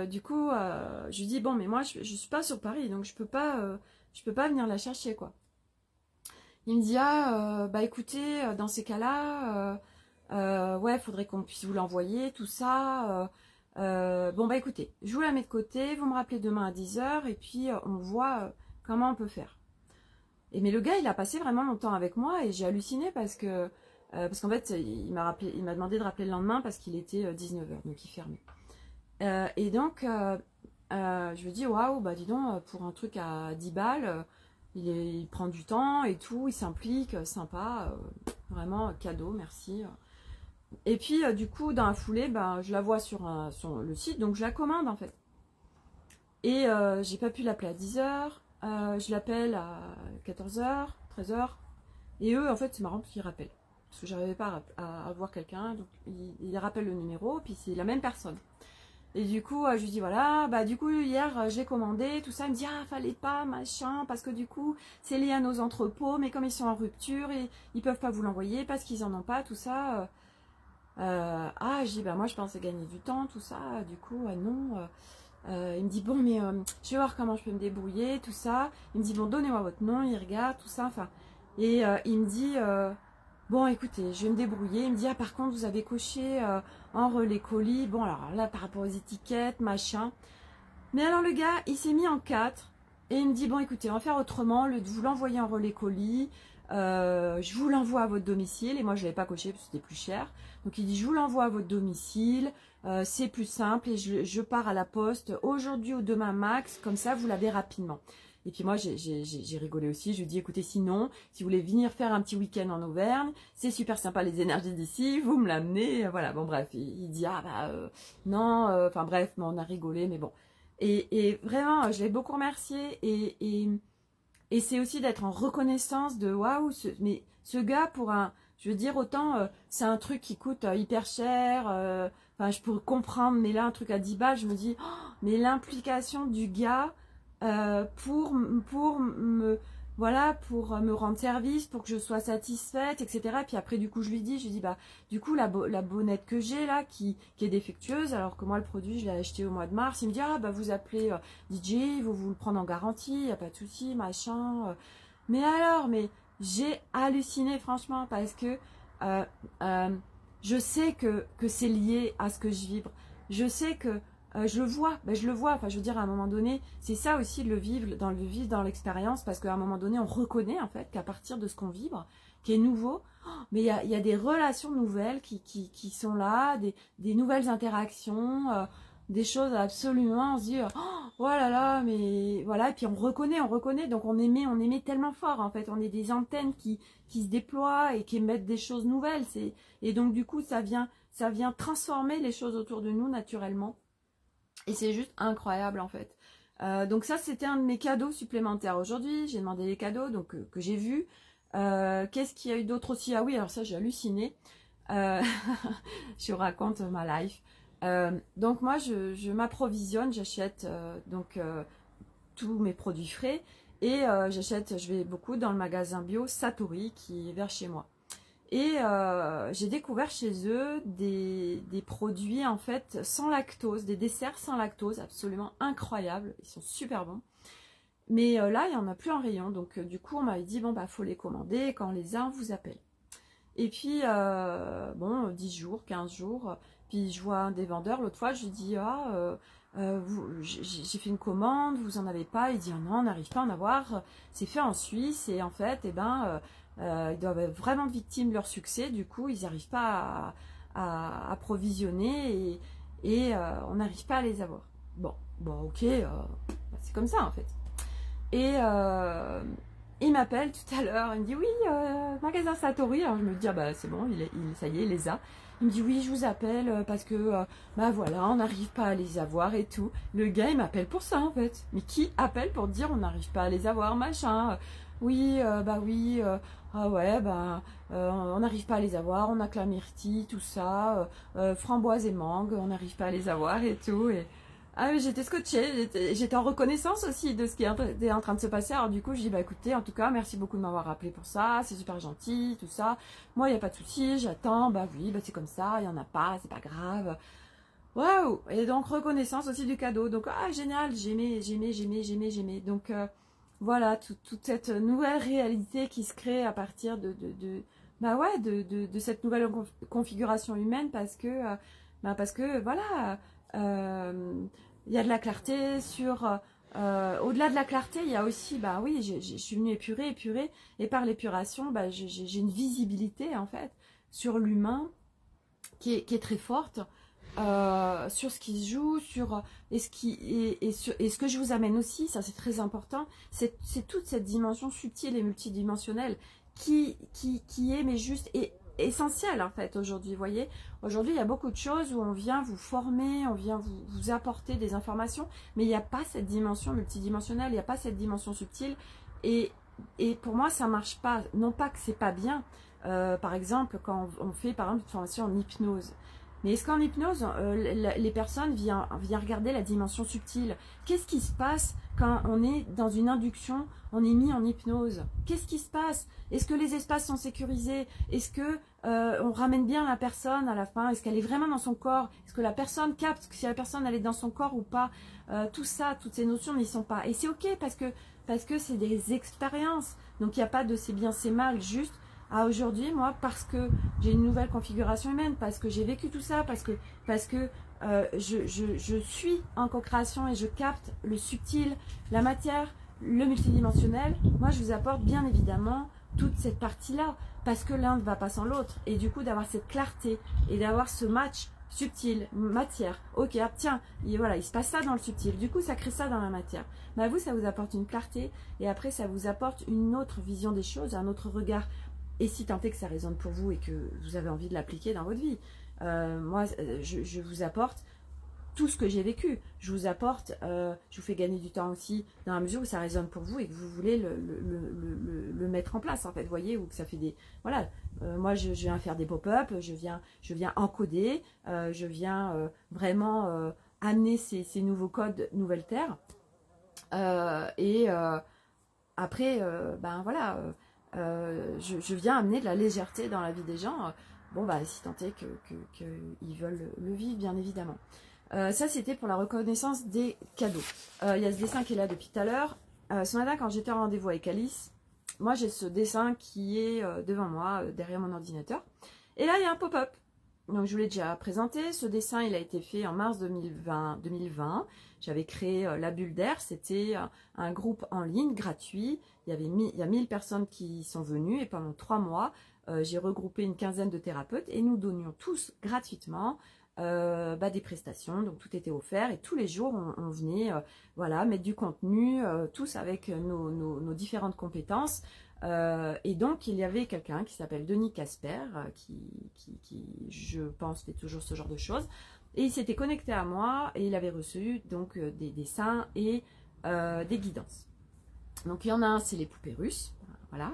du coup, je lui dis, bon, mais moi, je suis pas sur Paris, donc je peux pas venir la chercher, quoi. Il me dit, écoutez, dans ces cas-là, ouais, faudrait qu'on puisse vous l'envoyer, tout ça. Écoutez, je vous la mets de côté, vous me rappelez demain à 10 h, et puis on voit comment on peut faire. Mais le gars, il a passé vraiment longtemps avec moi, et j'ai halluciné parce qu'en fait, il m'a demandé de rappeler le lendemain parce qu'il était 19 h, donc il fermait. Et donc, je lui dis, waouh, dis donc, pour un truc à 10 balles, il prend du temps et tout, il s'implique, sympa, vraiment cadeau, merci. Et puis, du coup, dans la foulée, je la vois sur le site, donc je la commande en fait. Et j'ai pas pu l'appeler à 10 h, je l'appelle à 14 h, 13 h, et eux, en fait, c'est marrant parce qu'ils rappellent. Parce que j'arrivais pas à voir quelqu'un, donc ils rappellent le numéro, puis c'est la même personne. Et du coup, je lui dis voilà, du coup, hier, j'ai commandé, tout ça. Il me dit, fallait pas, machin, parce que du coup, c'est lié à nos entrepôts, mais comme ils sont en rupture, et ils peuvent pas vous l'envoyer parce qu'ils en ont pas, tout ça. Je dis, moi, je pensais gagner du temps, tout ça. Du coup, non. Il me dit, bon, mais je vais voir comment je peux me débrouiller, tout ça. Il me dit, bon, donnez-moi votre nom, il regarde, tout ça, enfin. Et il me dit, bon, écoutez, je vais me débrouiller. Il me dit, par contre, vous avez coché en relais colis. Bon, alors là, par rapport aux étiquettes, machin. Mais alors, le gars, il s'est mis en 4. Et il me dit, bon, écoutez, on va faire autrement. Au lieu de vous l'envoyer en relais colis, je vous l'envoie à votre domicile. Et moi, je ne l'avais pas coché parce que c'était plus cher. Donc, il dit, je vous l'envoie à votre domicile. C'est plus simple. Et je pars à la poste aujourd'hui ou demain max. Comme ça, vous l'avez rapidement. Et puis moi, j'ai rigolé aussi. Je lui ai dit, écoutez, sinon, si vous voulez venir faire un petit week-end en Auvergne, c'est super sympa les énergies d'ici, vous me l'amenez. Voilà, bon, bref. Il dit, non, enfin bref, on a rigolé, mais bon. Et vraiment, je l'ai beaucoup remercié. Et c'est aussi d'être en reconnaissance de, waouh, mais ce gars, je veux dire, autant, c'est un truc qui coûte hyper cher. Enfin, je pourrais comprendre, mais là, un truc à 10 balles, je me dis, mais l'implication du gars... pour me rendre service, pour que je sois satisfaite, etc. Puis après, du coup, je lui dis, du coup, la bonnette que j'ai là, qui est défectueuse, alors que moi, le produit, je l'ai acheté au mois de mars, il me dit, vous appelez DJ, vous le prendre en garantie, il n'y a pas de souci, machin. Mais alors, mais j'ai halluciné, franchement, parce que je sais que c'est lié à ce que je vibre. Je sais que je le vois, enfin je veux dire à un moment donné, c'est ça aussi de le vivre dans l'expérience, parce qu'à un moment donné on reconnaît en fait qu'à partir de ce qu'on vibre, qui est nouveau, mais il y a des relations nouvelles qui sont là, des nouvelles interactions, des choses absolument, on se dit oh là là, mais voilà, et puis on reconnaît, donc on aimait tellement fort en fait, on est des antennes qui se déploient et qui émettent des choses nouvelles, et donc du coup ça vient ça vient transformer les choses autour de nous naturellement. Et c'est juste incroyable en fait. Donc ça, c'était un de mes cadeaux supplémentaires aujourd'hui. J'ai demandé les cadeaux donc que j'ai vus. Qu'est-ce qu'il y a eu d'autre aussi? Ah oui, alors ça, j'ai halluciné. Euh, je vous raconte ma life. Donc moi, je m'approvisionne, j'achète tous mes produits frais et je vais beaucoup dans le magasin bio Satori qui est vers chez moi. Et j'ai découvert chez eux des produits en fait sans lactose, des desserts sans lactose absolument incroyables, ils sont super bons. Mais là, il n'y en a plus en rayon, donc du coup, on m'avait dit, bon, bah, faut les commander, et quand on les a, on vous appelle. Et puis, bon, 10 jours, 15 jours, puis je vois un des vendeurs, l'autre fois, je lui dis, j'ai fait une commande, vous en avez pas? Il dit, ah non, on n'arrive pas à en avoir, c'est fait en Suisse, et en fait, ils doivent être vraiment victimes de leur succès, du coup, ils n'arrivent pas à approvisionner, on n'arrive pas à les avoir. Bon, ok, c'est comme ça, en fait. Et il m'appelle tout à l'heure, il me dit oui, magasin Satori. Alors je me dis, ah bah c'est bon, ça y est, il les a. Il me dit oui, je vous appelle parce que bah voilà, on n'arrive pas à les avoir et tout. Le gars, il m'appelle pour ça en fait. Mais qui appelle pour dire on n'arrive pas à les avoir, machin? Oui, bah oui, ah ouais, bah on n'arrive pas à les avoir, on a que la myrtille, tout ça, framboise et mangue, on n'arrive pas à les avoir et tout. Ah oui, j'étais scotchée, j'étais en reconnaissance aussi de ce qui était en train de se passer. Alors du coup, je dis, bah écoutez, en tout cas, merci beaucoup de m'avoir rappelé pour ça, c'est super gentil, tout ça. Moi, il n'y a pas de souci, j'attends, bah oui, bah c'est comme ça, il n'y en a pas, c'est pas grave. Waouh! Et donc, reconnaissance aussi du cadeau. Donc, ah génial, j'aimais. Donc, voilà, toute cette nouvelle réalité qui se crée à partir bah ouais, de cette nouvelle configuration humaine parce que voilà, euh, il y a de la clarté sur. Au-delà de la clarté, il y a aussi, bah oui, je suis venue épurer, et par l'épuration, bah, j'ai une visibilité en fait sur l'humain qui est très forte, sur ce qui se joue, et ce que je vous amène aussi, ça c'est très important, c'est toute cette dimension subtile et multidimensionnelle qui est mais juste et essentielle en fait aujourd'hui, vous voyez. Aujourd'hui, il y a beaucoup de choses où on vient vous former, on vient vous apporter des informations, mais il n'y a pas cette dimension multidimensionnelle, il n'y a pas cette dimension subtile, et, et pour moi, ça marche pas. Non pas que c'est pas bien, par exemple, quand on fait par exemple une formation en hypnose. Mais est-ce qu'en hypnose, les personnes viennent regarder la dimension subtile? Qu'est-ce qui se passe quand on est dans une induction, on est mis en hypnose? Qu'est-ce qui se passe? Est-ce que les espaces sont sécurisés? Est-ce que on ramène bien la personne à la fin? Est-ce qu'elle est vraiment dans son corps? Est-ce que la personne capte si la personne elle est dans son corps ou pas? Tout ça, toutes ces notions n'y sont pas. Et c'est ok parce que c'est des expériences. Donc il n'y a pas de c'est bien, c'est mal, juste à aujourd'hui, moi, parce que j'ai une nouvelle configuration humaine, parce que j'ai vécu tout ça, parce que je suis en co-création et je capte le subtil, la matière, le multidimensionnel. Moi, je vous apporte bien évidemment toute cette partie-là, parce que l'un ne va pas sans l'autre. Et du coup, d'avoir cette clarté et d'avoir ce match subtil, matière. Ok, ah, tiens, voilà, il se passe ça dans le subtil. Du coup, ça crée ça dans la matière. Mais vous, ça vous apporte une clarté et après, ça vous apporte une autre vision des choses, un autre regard. Et si tant est que ça résonne pour vous et que vous avez envie de l'appliquer dans votre vie, moi, je vous apporte tout ce que j'ai vécu. Je vous apporte, je vous fais gagner du temps aussi dans la mesure où ça résonne pour vous et que vous voulez le mettre en place, en fait, vous voyez, ou que ça fait des... Voilà, moi, je viens faire des pop-up, je viens encoder, je viens vraiment amener ces nouveaux codes, nouvelle terre. Après, ben voilà... je viens amener de la légèreté dans la vie des gens. Bon, bah, si tant est qu'ils veulent le vivre, bien évidemment. Ça, c'était pour la reconnaissance des cadeaux. Il y a ce dessin qui est là depuis tout à l'heure. Ce matin, quand j'étais en rendez-vous avec Alice, moi, j'ai ce dessin qui est devant moi, derrière mon ordinateur. Et là, il y a un pop-up. Donc, je vous l'ai déjà présenté. Ce dessin, il a été fait en mars 2020. J'avais créé la bulle d'air. C'était un groupe en ligne gratuit. Il y a 1000 personnes qui sont venues et pendant 3 mois, j'ai regroupé une quinzaine de thérapeutes et nous donnions tous gratuitement des prestations, donc tout était offert et tous les jours on venait voilà, mettre du contenu, tous avec nos différentes compétences. Et donc il y avait quelqu'un qui s'appelle Denis Casper, qui, je pense, fait toujours ce genre de choses. Et il s'était connecté à moi et il avait reçu donc des dessins et des guidances. Donc il y en a un, c'est les poupées russes. Voilà,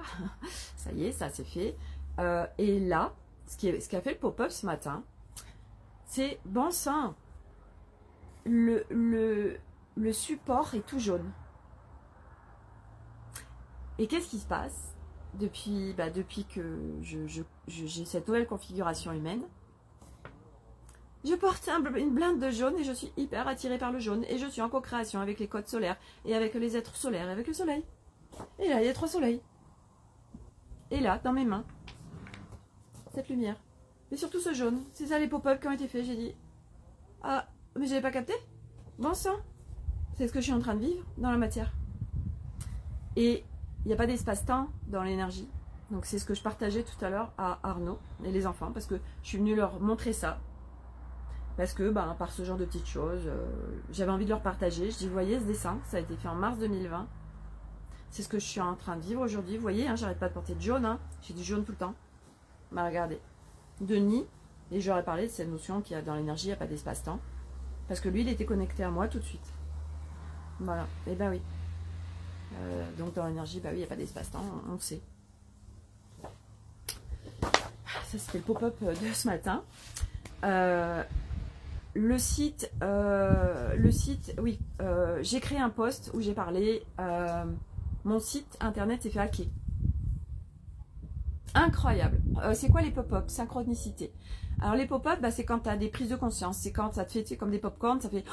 ça y est, ça c'est fait. Et là, ce qui a fait le pop-up ce matin, c'est bon sang, le support est tout jaune. Et qu'est-ce qui se passe depuis que j'ai cette nouvelle configuration humaine? Je porte une blinde de jaune et je suis hyper attirée par le jaune. Et je suis en co-création avec les codes solaires et avec les êtres solaires et avec le soleil. Et là, il y a 3 soleils. Et là, dans mes mains, cette lumière. Et surtout ce jaune. C'est ça les pop-up qui ont été faits. J'ai dit, ah, mais j'avais pas capté. Bon sang. C'est ce que je suis en train de vivre dans la matière. Et il n'y a pas d'espace-temps dans l'énergie. Donc c'est ce que je partageais tout à l'heure à Arnaud et les enfants. Parce que je suis venue leur montrer ça. Parce que par ce genre de petites choses, j'avais envie de leur partager. Je dis, vous voyez ce dessin, ça a été fait en mars 2020. C'est ce que je suis en train de vivre aujourd'hui. Vous voyez, hein, j'arrête pas de porter de jaune. Hein. J'ai du jaune tout le temps. Regardez. Denis, et j'aurais parlé de cette notion qu'il y a dans l'énergie, il n'y a pas d'espace-temps. Parce que lui, il était connecté à moi tout de suite. Voilà. Et ben oui. Donc dans l'énergie, oui, il n'y a pas d'espace-temps, on le sait. Ça, c'était le pop-up de ce matin. Le site, oui, j'ai créé un post où j'ai parlé, mon site internet s'est fait hacker. Incroyable. C'est quoi les pop-up? Synchronicité. Alors les pop-up, c'est quand tu as des prises de conscience, c'est quand ça te fait comme des pop-corn, ça fait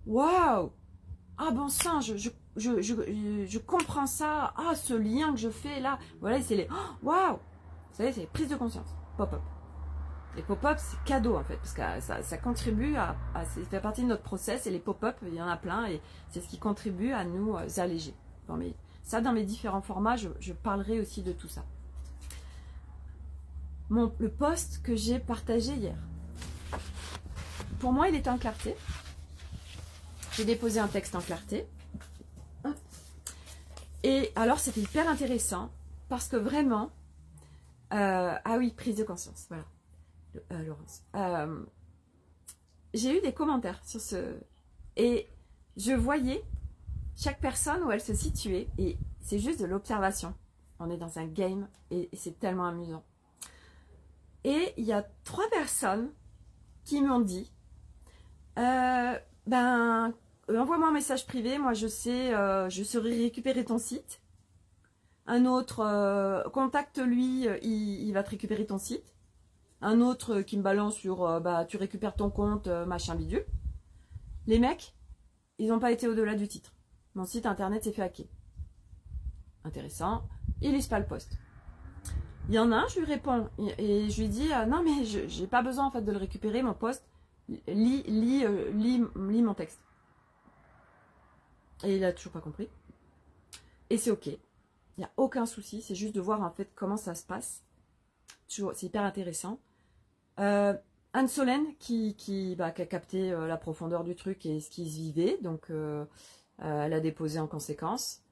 waouh! Ah bon sang, je comprends ça. Ah, ce lien que je fais là. Voilà, c'est les waouh! Vous savez, c'est les prises de conscience. Pop-up. Les pop-up, c'est cadeau en fait, parce que ça contribue ça fait partie de notre process, et les pop-up, il y en a plein, et c'est ce qui contribue à nous alléger. Dans mes différents formats, je parlerai aussi de tout ça. Le post que j'ai partagé hier, pour moi, il était en clarté. J'ai déposé un texte en clarté. Et alors, c'était hyper intéressant, parce que vraiment, ah oui, prise de conscience, voilà. Laurence. J'ai eu des commentaires sur ce... Et je voyais chaque personne où elle se situait. Et c'est juste de l'observation. On est dans un game et c'est tellement amusant. Et il y a 3 personnes qui m'ont dit envoie-moi un message privé, moi je sais, je saurai récupérer ton site. Un autre, contacte-lui, il va te récupérer ton site. Un autre qui me balance sur tu récupères ton compte, machin bidule. Les mecs, ils n'ont pas été au-delà du titre. Mon site internet s'est fait hacker. Intéressant. Ils lisent pas le post. Il y en a un, je lui réponds et je lui dis non mais j'ai pas besoin en fait de le récupérer, mon post. Lis mon texte. Et il a toujours pas compris. Et c'est ok. Il n'y a aucun souci, c'est juste de voir en fait comment ça se passe. C'est hyper intéressant. Anne Solène qui a capté la profondeur du truc et ce qui se vivait, donc elle a déposé en conséquence.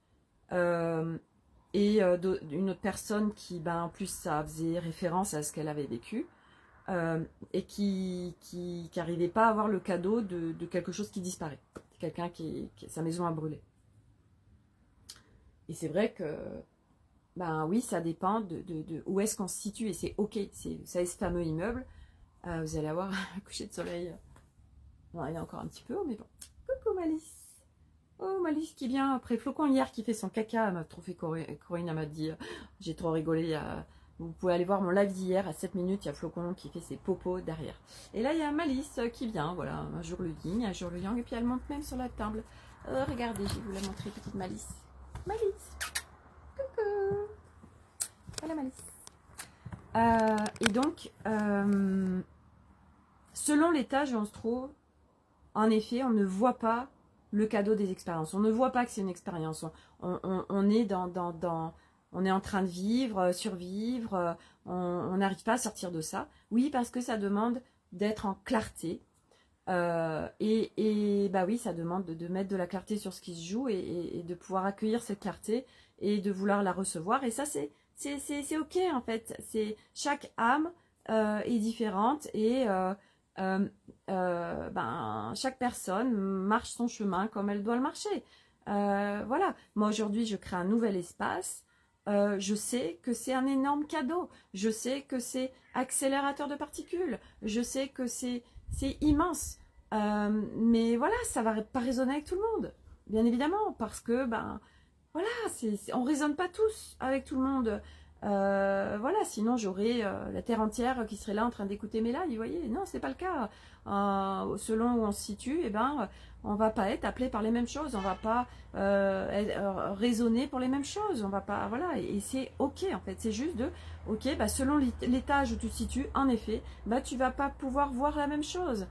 Et une autre personne qui, en plus, ça faisait référence à ce qu'elle avait vécu, et qui n'arrivait pas à avoir le cadeau de quelque chose qui disparaît. Quelqu'un qui sa maison a brûlé. Et c'est vrai que oui, ça dépend de où est-ce qu'on se situe, et c'est ok. C'est ce fameux immeuble. Vous allez avoir un coucher de soleil. Bon, il y a encore un petit peu, mais bon. Coucou Malice. Oh, Malice qui vient après Flocon hier qui fait son caca. Elle m'a trop fait Corinne, elle m'a dit, j'ai trop rigolé. Vous pouvez aller voir mon live d'hier à 7 minutes. Il y a Flocon qui fait ses popos derrière. Et là, il y a Malice qui vient. Voilà, un jour le yin, un jour le yang. Et puis elle monte même sur la table. Regardez, je vais vous la montrer, petite Malice. Malice. Coucou. Voilà Malice. Et donc, selon l'étage où on se trouve, en effet, on ne voit pas le cadeau des expériences. On ne voit pas que c'est une expérience. On est on est en train de vivre, survivre. On n'arrive pas à sortir de ça. Oui, parce que ça demande d'être en clarté. Bah oui, ça demande de mettre de la clarté sur ce qui se joue et de pouvoir accueillir cette clarté et de vouloir la recevoir. Et ça, c'est ok en fait. Chaque âme est différente et chaque personne marche son chemin comme elle doit le marcher. Voilà. Moi aujourd'hui, je crée un nouvel espace. Je sais que c'est un énorme cadeau. Je sais que c'est accélérateur de particules. Je sais que c'est immense. Mais voilà, ça va pas résonner avec tout le monde. Bien évidemment, parce que voilà, on raisonne pas tous avec tout le monde. Voilà, sinon j'aurais la terre entière qui serait là en train d'écouter mes lives. Vous voyez, non, c'est pas le cas. Selon où on se situe, on va pas être appelé par les mêmes choses. On va pas raisonner pour les mêmes choses. On va pas, voilà, et c'est ok en fait. C'est juste ok, selon l'étage où tu te situes, en effet, tu vas pas pouvoir voir la même chose.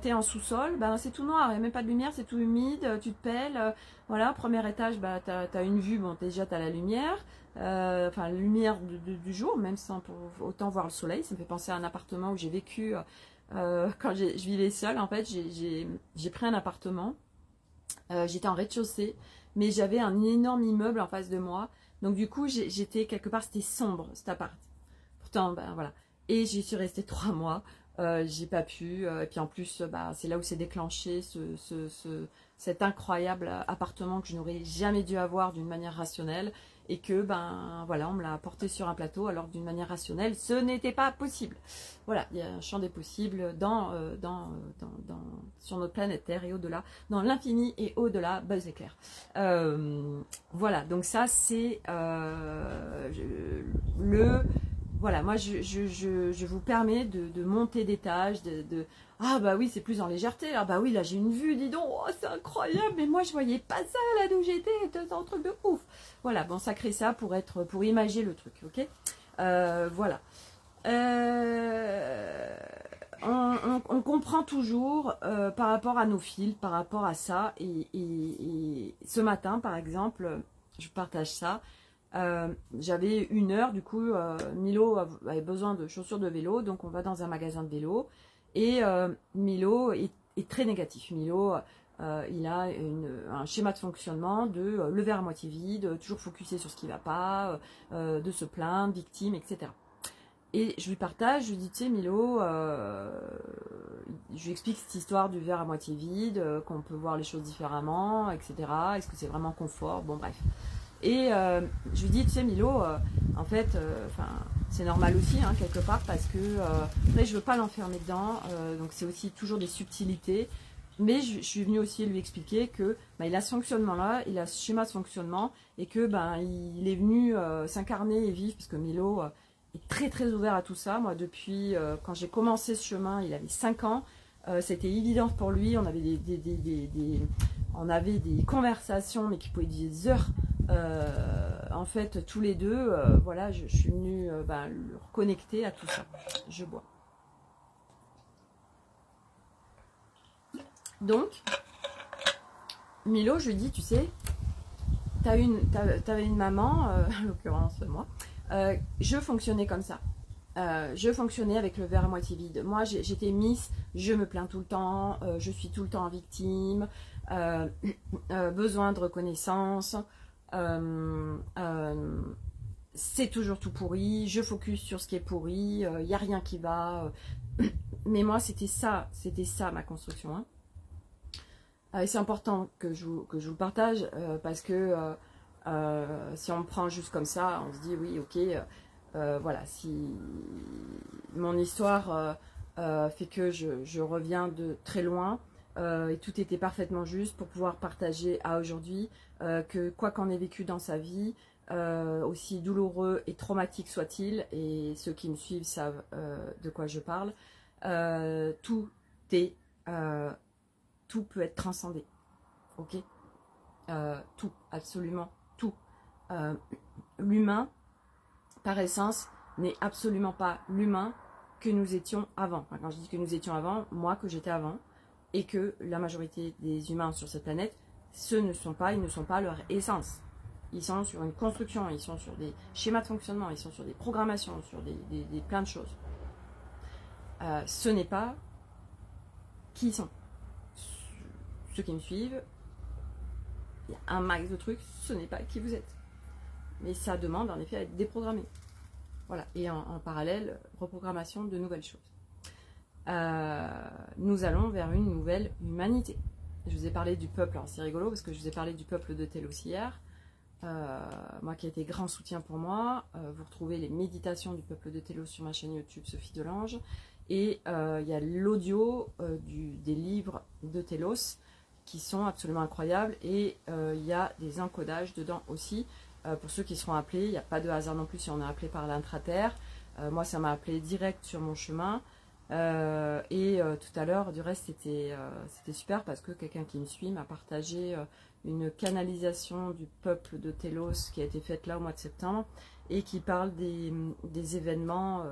T'es en sous-sol, c'est tout noir, il n'y a même pas de lumière, c'est tout humide, tu te pèles, voilà, premier étage, t'as une vue, bon déjà t'as la lumière, la lumière du jour, même sans autant voir le soleil. Ça me fait penser à un appartement où j'ai vécu quand je vivais seule. En fait, j'ai pris un appartement, j'étais en rez-de-chaussée, mais j'avais un énorme immeuble en face de moi, donc du coup j'étais quelque part, c'était sombre cet appart. Pourtant, voilà. Et j'y suis restée 3 mois. J'ai pas pu. Et puis en plus, c'est là où s'est déclenché cet incroyable appartement que je n'aurais jamais dû avoir d'une manière rationnelle. Et que, voilà, on me l'a porté sur un plateau, alors d'une manière rationnelle, ce n'était pas possible. Voilà, il y a un champ des possibles sur notre planète Terre et au-delà, dans l'infini et au-delà, c'est clair. Voilà, donc ça, c'est voilà, moi je vous permets de monter d'étage, ah bah oui, c'est plus en légèreté, ah bah oui, là j'ai une vue, dis donc, oh, c'est incroyable, mais moi je voyais pas ça là d'où j'étais, c'est un truc de ouf. Voilà, bon, ça crée ça pour imager le truc, ok. Voilà. On comprend toujours par rapport à nos fils, par rapport à ça, et ce matin par exemple, je partage ça. J'avais 1 heure, du coup Milo avait besoin de chaussures de vélo, donc on va dans un magasin de vélo et Milo est très négatif. Milo il a un schéma de fonctionnement de le verre à moitié vide, toujours focusé sur ce qui ne va pas, de se plaindre, victime, etc. Et je lui partage, je lui dis, tu sais Milo, je lui explique cette histoire du verre à moitié vide, qu'on peut voir les choses différemment, etc. Est-ce que c'est vraiment confort? Bon bref. Et je lui dis, tu sais Milo, en fait, c'est normal aussi, hein, quelque part, parce que après je veux pas l'enfermer dedans, donc c'est aussi toujours des subtilités. Mais je suis venue aussi lui expliquer que il a ce fonctionnement-là, il a ce schéma de fonctionnement, et que il est venu s'incarner et vivre, parce que Milo est très très ouvert à tout ça. Moi, depuis quand j'ai commencé ce chemin, il avait 5 ans, c'était évident pour lui. On avait on avait des conversations, mais qui pouvaient durer des heures. En fait, tous les deux, voilà, je suis venue le reconnecter à tout ça. Je bois. Donc, Milo, je lui dis, tu sais, t'avais une maman, en l'occurrence moi, je fonctionnais comme ça. Je fonctionnais avec le verre à moitié vide. Moi, j'étais Miss, je me plains tout le temps, je suis tout le temps victime, besoin de reconnaissance, c'est toujours tout pourri, je focus sur ce qui est pourri, il n'y a rien qui va. Mais moi, c'était ça ma construction. Hein. Et c'est important que je vous le partage parce que si on me prend juste comme ça, on se dit oui, ok, voilà, si mon histoire fait que je reviens de très loin et tout était parfaitement juste pour pouvoir partager à aujourd'hui que quoi qu'on ait vécu dans sa vie, aussi douloureux et traumatique soit-il, et ceux qui me suivent savent de quoi je parle, tout peut être transcendé, ok, tout, absolument tout. L'humain, par essence, n'est absolument pas l'humain que nous étions avant. Enfin, quand je dis que nous étions avant, moi que j'étais avant, et que la majorité des humains sur cette planète, ils ne sont pas leur essence. Ils sont sur une construction, ils sont sur des schémas de fonctionnement, ils sont sur des programmations, sur des plein de choses. ce n'est pas qui ils sont. Ceux qui me suivent, il y a un max de trucs, ce n'est pas qui vous êtes. Mais ça demande en effet à être déprogrammé. Voilà, et en parallèle, reprogrammation de nouvelles choses. Nous allons vers une nouvelle humanité. Je vous ai parlé du peuple, alors c'est rigolo parce que je vous ai parlé du peuple de Telos hier, moi qui a été grand soutien pour moi. Vous retrouvez les méditations du peuple de Telos sur ma chaîne YouTube Sophie Delange, et il y a l'audio des livres de Telos qui sont absolument incroyables, et il y a des encodages dedans aussi. Pour ceux qui seront appelés, il n'y a pas de hasard non plus si on est appelé par l'intraterre. Moi ça m'a appelé direct sur mon chemin. Tout à l'heure, du reste, c'était super parce que quelqu'un qui me suit m'a partagé une canalisation du peuple de Telos qui a été faite là au mois de septembre et qui parle des événements,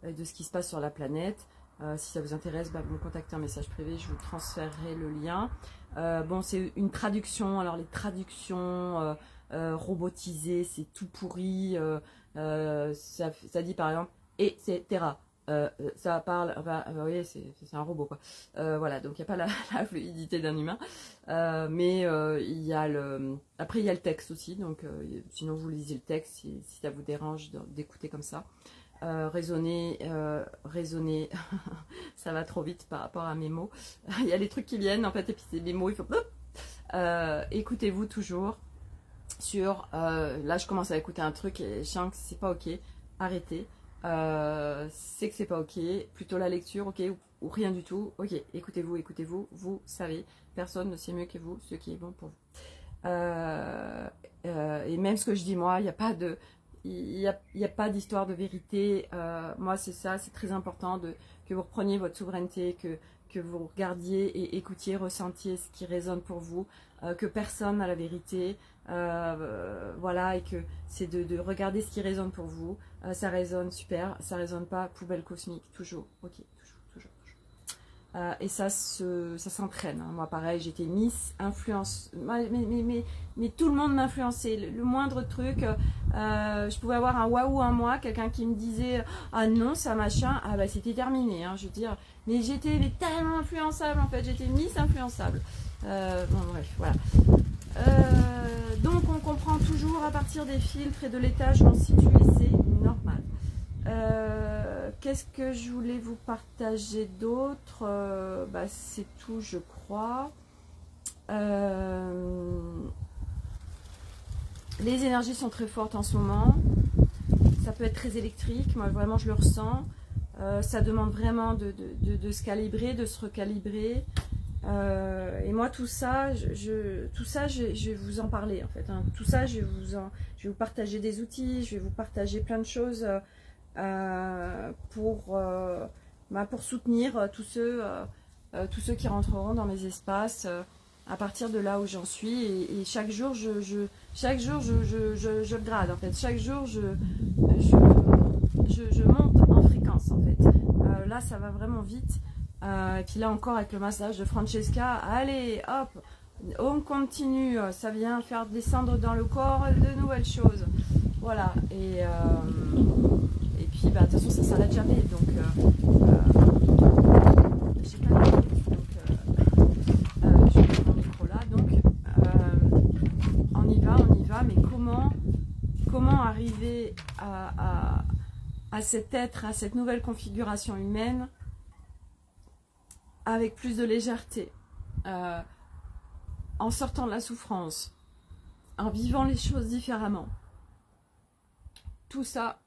de ce qui se passe sur la planète. Si ça vous intéresse, vous me contactez en message privé, je vous transférerai le lien. Bon, c'est une traduction, alors les traductions robotisées, c'est tout pourri. Ça dit par exemple, etc. Ça parle, enfin, vous voyez, c'est un robot quoi. Voilà, donc il n'y a pas la fluidité d'un humain, mais il y a après il y a le texte aussi, donc sinon vous lisez le texte si ça vous dérange d'écouter comme ça. Raisonner, ça va trop vite par rapport à mes mots. Il y a les trucs qui viennent en fait, et puis c'est des mots, il faut écoutez-vous toujours sur là je commence à écouter un truc et je sens que c'est pas ok, arrêtez. C'est que c'est pas ok, plutôt la lecture, ok, ou rien du tout, ok, écoutez-vous, vous savez, personne ne sait mieux que vous ce qui est bon pour vous. Et même ce que je dis moi, il n'y a pas de, il y a pas d'histoire de vérité. Moi c'est ça, c'est très important que vous repreniez votre souveraineté, que vous regardiez et écoutiez, ressentiez ce qui résonne pour vous, que personne n'a la vérité, voilà, et que c'est de regarder ce qui résonne pour vous. Ça résonne, super, ça résonne pas, poubelle cosmique, toujours, ok, toujours. Et ça s'entraîne, hein. Moi pareil, j'étais Miss Influence, mais tout le monde m'influençait, le moindre truc, je pouvais avoir un waouh un mois, quelqu'un qui me disait ah non ça machin, ah bah c'était terminé, hein, je veux dire, mais j'étais tellement influençable en fait, j'étais Miss Influençable. Bon bref, voilà. Donc on comprend toujours à partir des filtres et de l'état où on se situe, c'est normal. Qu'est-ce que je voulais vous partager d'autre? C'est tout je crois. Les énergies sont très fortes en ce moment, ça peut être très électrique, moi vraiment je le ressens. Ça demande vraiment de se calibrer, de se recalibrer. Et moi tout ça, je vais vous en parler en fait, hein. Tout ça, je vais vous partager des outils, je vais vous partager plein de choses pour soutenir tous ceux qui rentreront dans mes espaces à partir de là où j'en suis. Et chaque jour, je grade en fait. Chaque jour, je monte en fréquence en fait. Là, ça va vraiment vite. Et puis là encore avec le massage de Francesca, allez hop, on continue, ça vient faire descendre dans le corps de nouvelles choses, voilà. Et puis de toute façon ça s'arrête jamais, donc je sais pas, donc je mets mon micro là, donc on y va, mais comment arriver à cet être, à cette nouvelle configuration humaine avec plus de légèreté, en sortant de la souffrance, en vivant les choses différemment. Tout ça,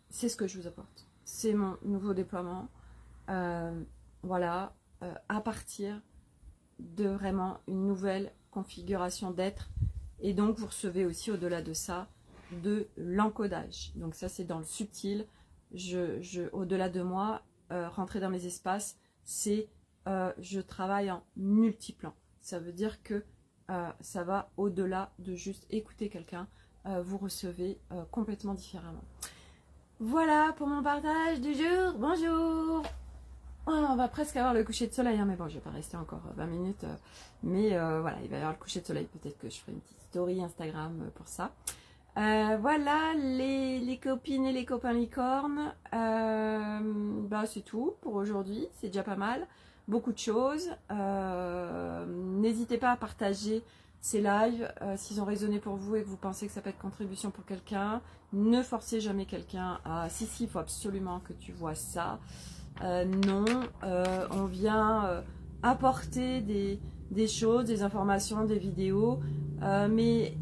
c'est ce que je vous apporte. C'est mon nouveau déploiement. Voilà, à partir de vraiment une nouvelle configuration d'être. Et donc, vous recevez aussi, au-delà de ça, de l'encodage. Donc ça, c'est dans le subtil. Au-delà de moi, rentrer dans mes espaces, c'est je travaille en multiplan. Ça veut dire que ça va au-delà de juste écouter quelqu'un. Vous recevez complètement différemment. Voilà pour mon partage du jour. Bonjour. Oh, on va presque avoir le coucher de soleil, hein, mais bon, je vais pas rester encore 20 minutes. Mais voilà, il va y avoir le coucher de soleil. Peut-être que je ferai une petite story Instagram pour ça. Voilà les copines et les copains licornes. Bah, c'est tout pour aujourd'hui, c'est déjà pas mal. Beaucoup de choses. N'hésitez pas à partager ces lives s'ils ont résonné pour vous et que vous pensez que ça peut être contribution pour quelqu'un. Ne forcez jamais quelqu'un à si, il faut absolument que tu vois ça. Non, on vient apporter des choses, des informations, des vidéos, mais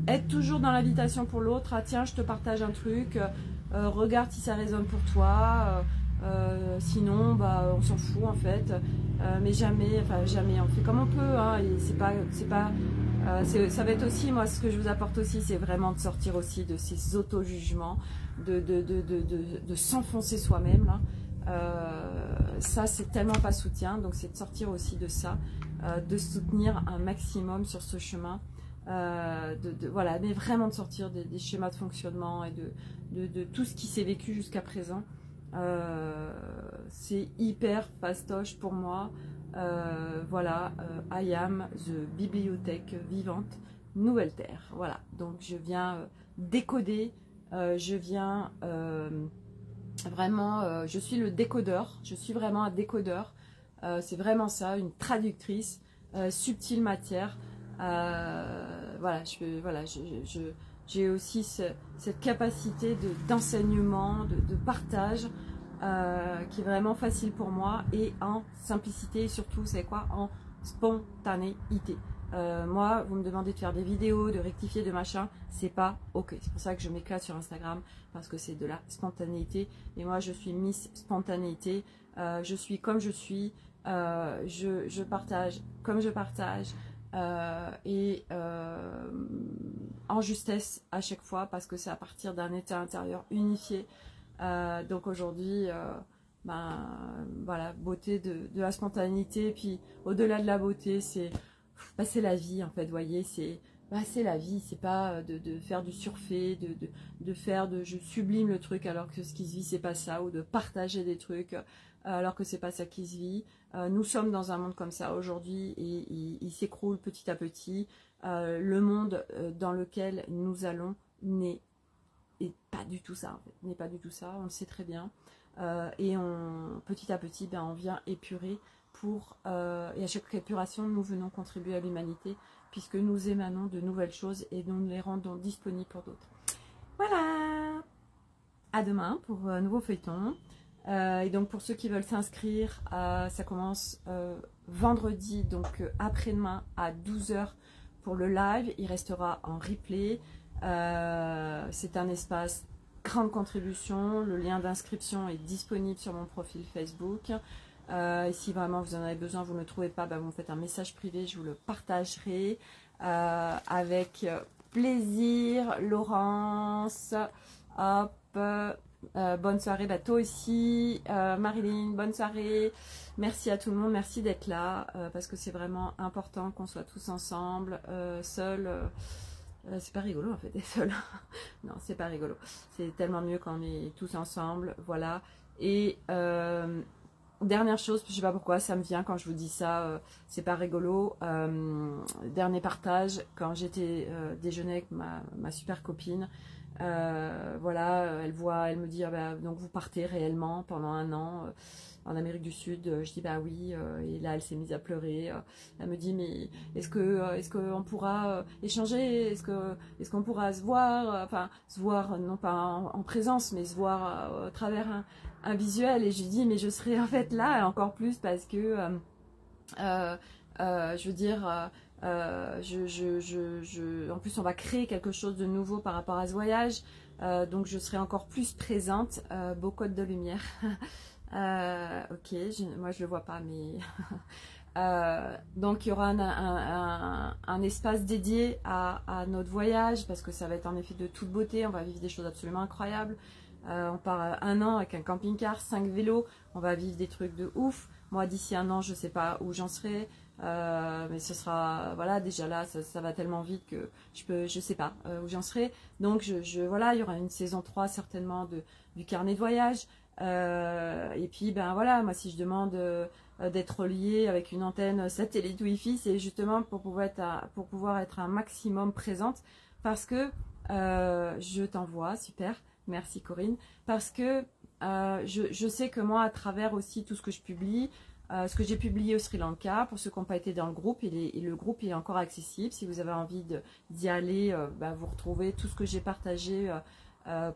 être toujours dans l'invitation pour l'autre. Ah tiens, je te partage un truc, regarde si ça résonne pour toi. Sinon, bah, on s'en fout en fait. Mais jamais, enfin jamais, on fait comme on peut. Hein, et ça va être aussi, moi, ce que je vous apporte aussi, c'est vraiment de sortir aussi de ces auto-jugements, de s'enfoncer soi-même. Là. Ça, c'est tellement pas soutien. Donc, c'est de sortir aussi de ça, de soutenir un maximum sur ce chemin. Voilà, mais vraiment de sortir des schémas de fonctionnement et de tout ce qui s'est vécu jusqu'à présent. C'est hyper fastoche pour moi. Voilà, I am the bibliothèque vivante Nouvelle Terre. Voilà, donc je viens décoder, je viens vraiment, je suis le décodeur, je suis vraiment un décodeur. C'est vraiment ça, une traductrice, subtile matière. Voilà, j'ai aussi cette capacité d'enseignement, de partage qui est vraiment facile pour moi et en simplicité et surtout, c'est quoi? En spontanéité. Moi, vous me demandez de faire des vidéos, de rectifier, de machin, c'est pas ok. C'est pour ça que je m'éclate sur Instagram parce que c'est de la spontanéité et moi je suis Miss Spontanéité. Je suis comme je suis, je partage comme je partage. En justesse à chaque fois parce que c'est à partir d'un état intérieur unifié. Donc aujourd'hui, ben, voilà, beauté de la spontanéité. Puis au-delà de la beauté, c'est la vie en fait. Vous voyez, c'est la vie. C'est pas de faire du surfait, de faire je sublime le truc alors que ce qui se vit c'est pas ça, ou de partager des trucs alors que c'est pas ça qui se vit. Nous sommes dans un monde comme ça aujourd'hui et il s'écroule petit à petit. Le monde dans lequel nous allons n'est pas du tout ça, en fait. N'est pas du tout ça, on le sait très bien. Et petit à petit, ben, on vient épurer et à chaque épuration, nous venons contribuer à l'humanité puisque nous émanons de nouvelles choses et nous les rendons disponibles pour d'autres. Voilà, à demain pour un nouveau feuilleton. Et donc pour ceux qui veulent s'inscrire, ça commence vendredi, donc après-demain à 12 h pour le live. Il restera en replay. C'est un espace grande contribution. Le lien d'inscription est disponible sur mon profil Facebook. Et si vraiment vous en avez besoin, vous ne le trouvez pas, bah vous me faites un message privé, je vous le partagerai avec plaisir. Laurence, hop. Bonne soirée, bah toi aussi, Marilyn, bonne soirée, merci à tout le monde, merci d'être là, parce que c'est vraiment important qu'on soit tous ensemble, seul, c'est pas rigolo en fait d'être seul, non c'est pas rigolo, c'est tellement mieux quand on est tous ensemble, voilà, et dernière chose, je sais pas pourquoi ça me vient quand je vous dis ça, c'est pas rigolo, dernier partage, quand j'étais déjeuner avec ma super copine, voilà, elle me dit ah bah, donc vous partez réellement pendant 1 an en Amérique du Sud. Je dis bah oui, et là elle s'est mise à pleurer. Elle me dit mais est-ce qu'on pourra échanger, est-ce qu'on pourra se voir, enfin se voir non pas en présence mais se voir à travers un visuel. Et je lui dis mais je serai en fait là encore plus parce que je veux dire en plus on va créer quelque chose de nouveau par rapport à ce voyage, donc je serai encore plus présente. Beau code de lumière. Ok, moi je le vois pas mais donc il y aura un espace dédié à notre voyage parce que ça va être en effet de toute beauté, on va vivre des choses absolument incroyables. On part 1 an avec un camping-car, 5 vélos, on va vivre des trucs de ouf. Moi d'ici 1 an je sais pas où j'en serai, mais ce sera, voilà, déjà là ça va tellement vite que je sais pas où j'en serai. Donc voilà, il y aura une saison 3 certainement du carnet de voyage. Et puis ben voilà, moi si je demande d'être relié avec une antenne satellite Wi-Fi, c'est justement pour pouvoir être un maximum présente parce que je t'envoie, super, merci Corinne, parce que je sais que moi, à travers aussi tout ce que je publie, ce que j'ai publié au Sri Lanka, pour ceux qui n'ont pas été dans le groupe, et le groupe est encore accessible. Si vous avez envie d'y aller, vous retrouvez tout ce que j'ai partagé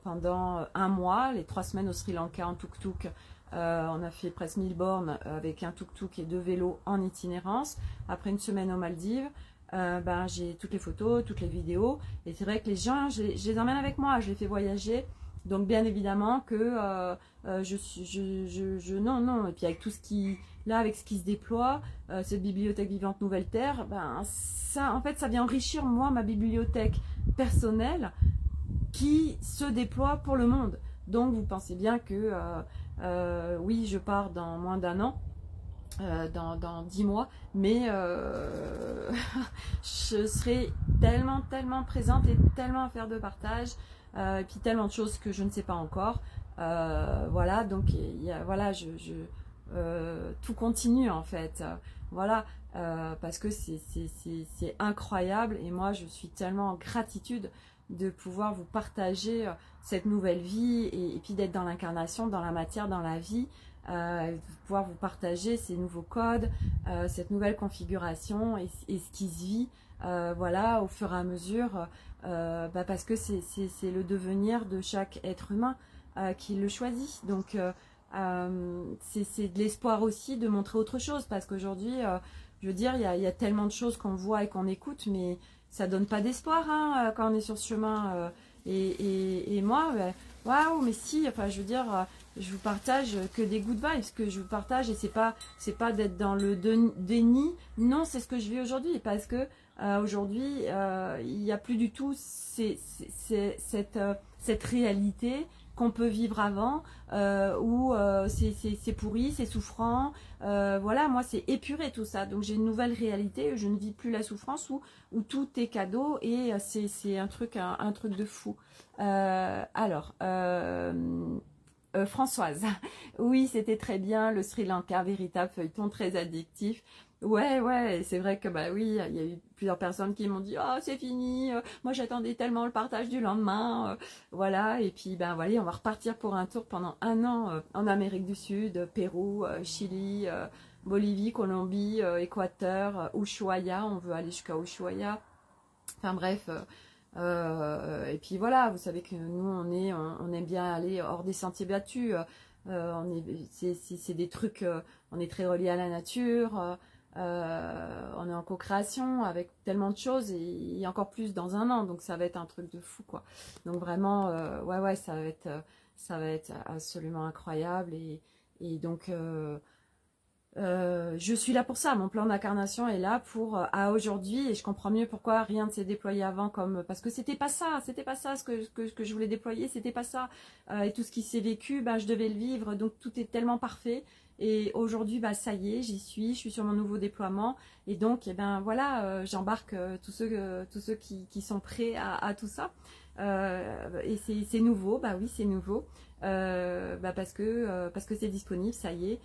pendant un mois, les 3 semaines au Sri Lanka en tuk-tuk. On a fait presque 1000 bornes avec un tuk-tuk et 2 vélos en itinérance. Après une semaine aux Maldives, j'ai toutes les photos, toutes les vidéos. Et c'est vrai que les gens, je les emmène avec moi, je les fais voyager. Donc bien évidemment que non. Et puis avec tout ce qui, là, avec ce qui se déploie, cette bibliothèque vivante Nouvelle Terre, ça, en fait, ça vient enrichir moi ma bibliothèque personnelle qui se déploie pour le monde. Donc vous pensez bien que oui, je pars dans moins d'un an, dans 10 mois, mais je serai tellement présente et tellement à faire de partage, et puis tellement de choses que je ne sais pas encore. Voilà, donc voilà, tout continue en fait. Voilà, parce que c'est incroyable et moi je suis tellement en gratitude de pouvoir vous partager cette nouvelle vie et puis d'être dans l'incarnation, dans la matière, dans la vie, de pouvoir vous partager ces nouveaux codes, cette nouvelle configuration et ce qui se vit, voilà, au fur et à mesure, parce que c'est le devenir de chaque être humain qui le choisit. Donc c'est de l'espoir aussi de montrer autre chose, parce qu'aujourd'hui, je veux dire, il y a tellement de choses qu'on voit et qu'on écoute, mais ça donne pas d'espoir hein, quand on est sur ce chemin. Et moi, waouh, mais si, enfin, je veux dire, je vous partage que des good vibes, ce que je vous partage, et c'est pas d'être dans le déni. Non, c'est ce que je vis aujourd'hui, parce que aujourd'hui, il n'y a plus du tout cette réalité qu'on peut vivre avant, où c'est pourri, c'est souffrant. Voilà, moi c'est épuré tout ça. Donc j'ai une nouvelle réalité, je ne vis plus la souffrance, où tout est cadeau, et c'est un truc de fou. Alors, Françoise, oui, c'était très bien, le Sri Lanka, véritable feuilleton très addictif. Ouais, c'est vrai que bah oui, il y a eu plusieurs personnes qui m'ont dit oh c'est fini, moi j'attendais tellement le partage du lendemain, voilà, et puis ben voilà, on va repartir pour un tour pendant un an en Amérique du Sud, Pérou, Chili, Bolivie, Colombie, Équateur, Ushuaia, on veut aller jusqu'à Ushuaia, enfin bref, et puis voilà, vous savez que nous on aime bien aller hors des sentiers battus, c'est des trucs, on est très relié à la nature. On est en co-création avec tellement de choses et encore plus dans un an, donc ça va être un truc de fou quoi. Donc vraiment, ouais, ça va être absolument incroyable et donc je suis là pour ça. Mon plan d'incarnation est là pour à aujourd'hui, et je comprends mieux pourquoi rien ne s'est déployé avant, parce que c'était pas ça ce que je voulais déployer, c'était pas ça. Et tout ce qui s'est vécu, je devais le vivre, donc tout est tellement parfait. Et aujourd'hui, ça y est, je suis sur mon nouveau déploiement, et donc, voilà, j'embarque tous ceux qui sont prêts à tout ça. Et c'est nouveau, oui, c'est nouveau, parce que c'est disponible, ça y est.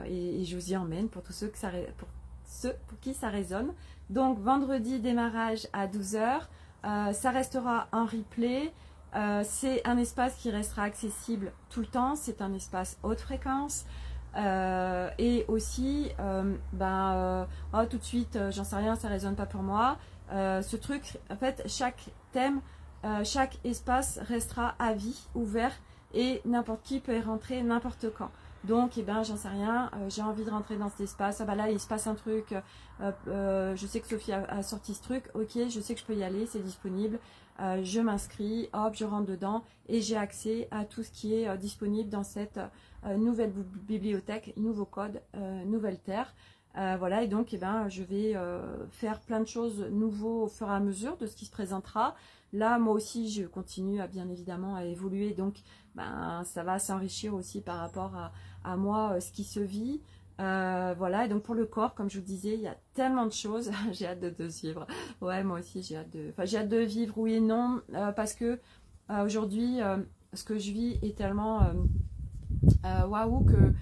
Et je vous y emmène pour tous ceux, pour qui ça résonne. Donc vendredi démarrage à 12 heures, ça restera en replay, c'est un espace qui restera accessible tout le temps, c'est un espace haute fréquence, et aussi tout de suite j'en sais rien, ça résonne pas pour moi, ce truc, en fait chaque thème, chaque espace restera à vie, ouvert, et n'importe qui peut y rentrer n'importe quand. Donc, j'en sais rien, j'ai envie de rentrer dans cet espace, là, il se passe un truc, je sais que Sophie a sorti ce truc, ok, je sais que je peux y aller, c'est disponible, je m'inscris, hop, je rentre dedans, et j'ai accès à tout ce qui est disponible dans cette nouvelle bibliothèque, nouveau code, nouvelle terre. Voilà, et donc, je vais faire plein de choses nouveaux au fur et à mesure de ce qui se présentera. Là, moi aussi, je continue bien évidemment à évoluer, donc ça va s'enrichir aussi par rapport à moi, ce qui se vit. Voilà, et donc pour le corps, comme je vous disais, il y a tellement de choses, j'ai hâte de te suivre. Ouais, moi aussi, j'ai hâte de vivre, oui et non, parce que aujourd'hui, ce que je vis est tellement waouh, que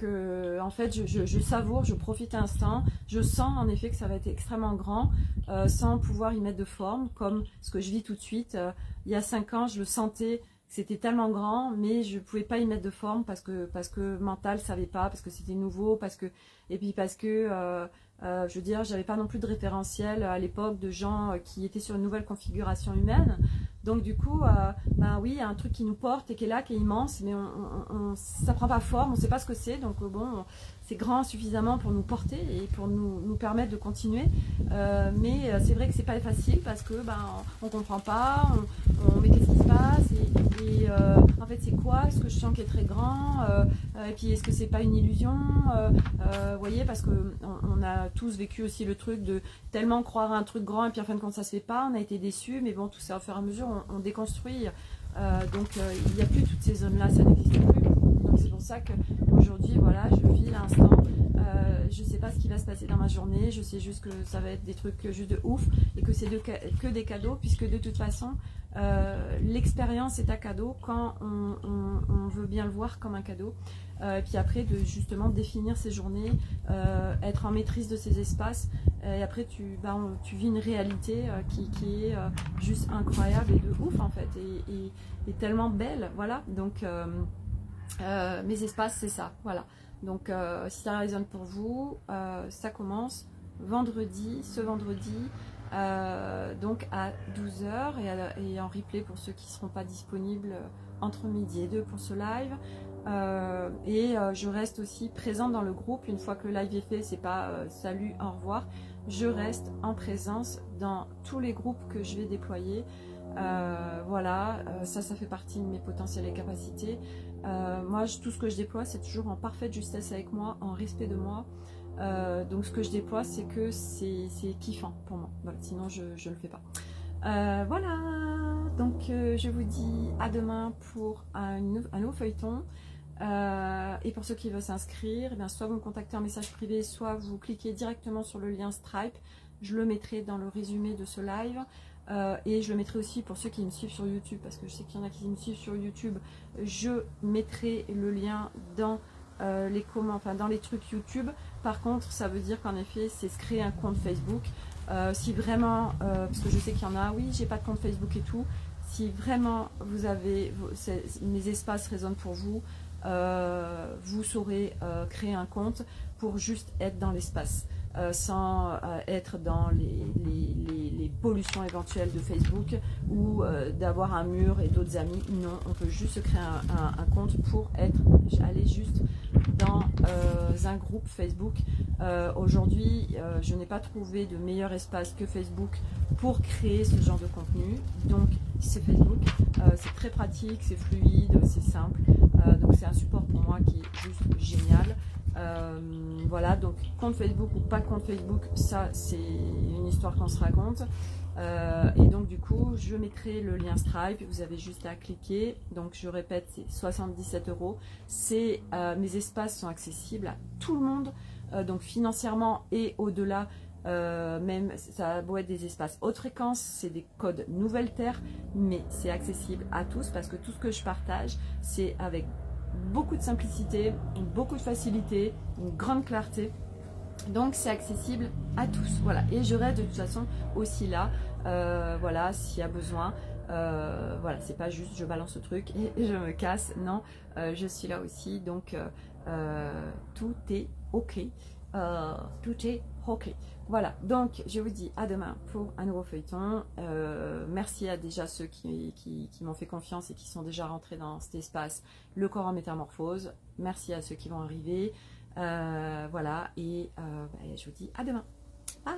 en fait, je savoure, je profite à l'instant. Je sens en effet que ça va être extrêmement grand, sans pouvoir y mettre de forme, comme ce que je vis tout de suite. Il y a 5 ans, je le sentais, c'était tellement grand, mais je ne pouvais pas y mettre de forme parce que mental savait pas, parce que c'était nouveau, et puis parce que, je veux dire, j'avais pas non plus de référentiel à l'époque de gens qui étaient sur une nouvelle configuration humaine. Donc du coup, ben oui, il y a un truc qui nous porte et qui est là, qui est immense, mais ça prend pas forme, on sait pas ce que c'est. Donc bon, c'est grand suffisamment pour nous porter et pour nous permettre de continuer. Mais c'est vrai que c'est pas facile parce que ben on comprend pas, mais qu'est-ce qui se passe et en fait c'est quoi ce que je sens qui est très grand et puis est-ce que c'est pas une illusion vous voyez, parce que on a tous vécu aussi le truc de tellement croire à un truc grand et puis en fin de compte ça se fait pas, on a été déçus, mais bon tout ça au fur et à mesure on déconstruit. Donc il n'y a plus toutes ces zones là, ça n'existe plus. Donc c'est pour ça qu'aujourd'hui voilà, je vis l'instant. Je sais pas ce qui va se passer dans ma journée, je sais juste que ça va être des trucs juste de ouf et que c'est que des cadeaux, puisque de toute façon l'expérience est un cadeau quand on veut bien le voir comme un cadeau. Et puis après de justement définir ses journées, être en maîtrise de ses espaces, et après tu vis une réalité qui est juste incroyable et de ouf en fait, et tellement belle, voilà. Donc mes espaces c'est ça, voilà. Donc si ça résonne pour vous, ça commence ce vendredi, donc à 12 h et en replay pour ceux qui ne seront pas disponibles entre midi et 2 pour ce live. Je reste aussi présente dans le groupe une fois que le live est fait, c'est pas salut, au revoir. Je reste en présence dans tous les groupes que je vais déployer. Voilà, ça fait partie de mes potentiels et capacités. Moi, tout ce que je déploie, c'est toujours en parfaite justesse avec moi, en respect de moi. Donc ce que je déploie, c'est que c'est kiffant pour moi. Voilà, sinon, je ne le fais pas. Voilà, donc je vous dis à demain pour un nouveau feuilleton. Et pour ceux qui veulent s'inscrire, eh bien, soit vous me contactez en message privé, soit vous cliquez directement sur le lien Stripe. Je le mettrai dans le résumé de ce live. Et je le mettrai aussi pour ceux qui me suivent sur YouTube, parce que je sais qu'il y en a qui me suivent sur YouTube. Je mettrai le lien dans dans les trucs YouTube. Par contre, ça veut dire qu'en effet, c'est se créer un compte Facebook. Si vraiment, parce que je sais qu'il y en a, oui, j'ai pas de compte Facebook et tout. Si vraiment vous avez mes espaces résonnent pour vous, vous saurez créer un compte pour juste être dans l'espace. Sans être dans les pollutions éventuelles de Facebook ou d'avoir un mur et d'autres amis. Non, on peut juste se créer un compte pour aller juste dans un groupe Facebook. Aujourd'hui, je n'ai pas trouvé de meilleur espace que Facebook pour créer ce genre de contenu. Donc, c'est Facebook. C'est très pratique, c'est fluide, c'est simple. Donc, c'est un support pour moi qui est juste génial. Voilà, donc compte Facebook ou pas compte Facebook, ça c'est une histoire qu'on se raconte. Et donc du coup je mettrai le lien Stripe, vous avez juste à cliquer. Donc je répète, c'est 77 €. Mes espaces sont accessibles à tout le monde, donc financièrement et au-delà. Même ça a beau être des espaces haute fréquence, c'est des codes nouvelle terre, mais c'est accessible à tous parce que tout ce que je partage c'est avec beaucoup de simplicité, beaucoup de facilité, une grande clarté. Donc c'est accessible à tous. Voilà. Et je reste de toute façon aussi là. Voilà, s'il y a besoin. Voilà, c'est pas juste je balance le truc et je me casse. Non, je suis là aussi. Donc tout est ok. Tout est ok. Voilà, donc je vous dis à demain pour un nouveau feuilleton. Merci à déjà ceux qui m'ont fait confiance et qui sont déjà rentrés dans cet espace, le corps en métamorphose. Merci à ceux qui vont arriver. Voilà, et je vous dis à demain. Bye!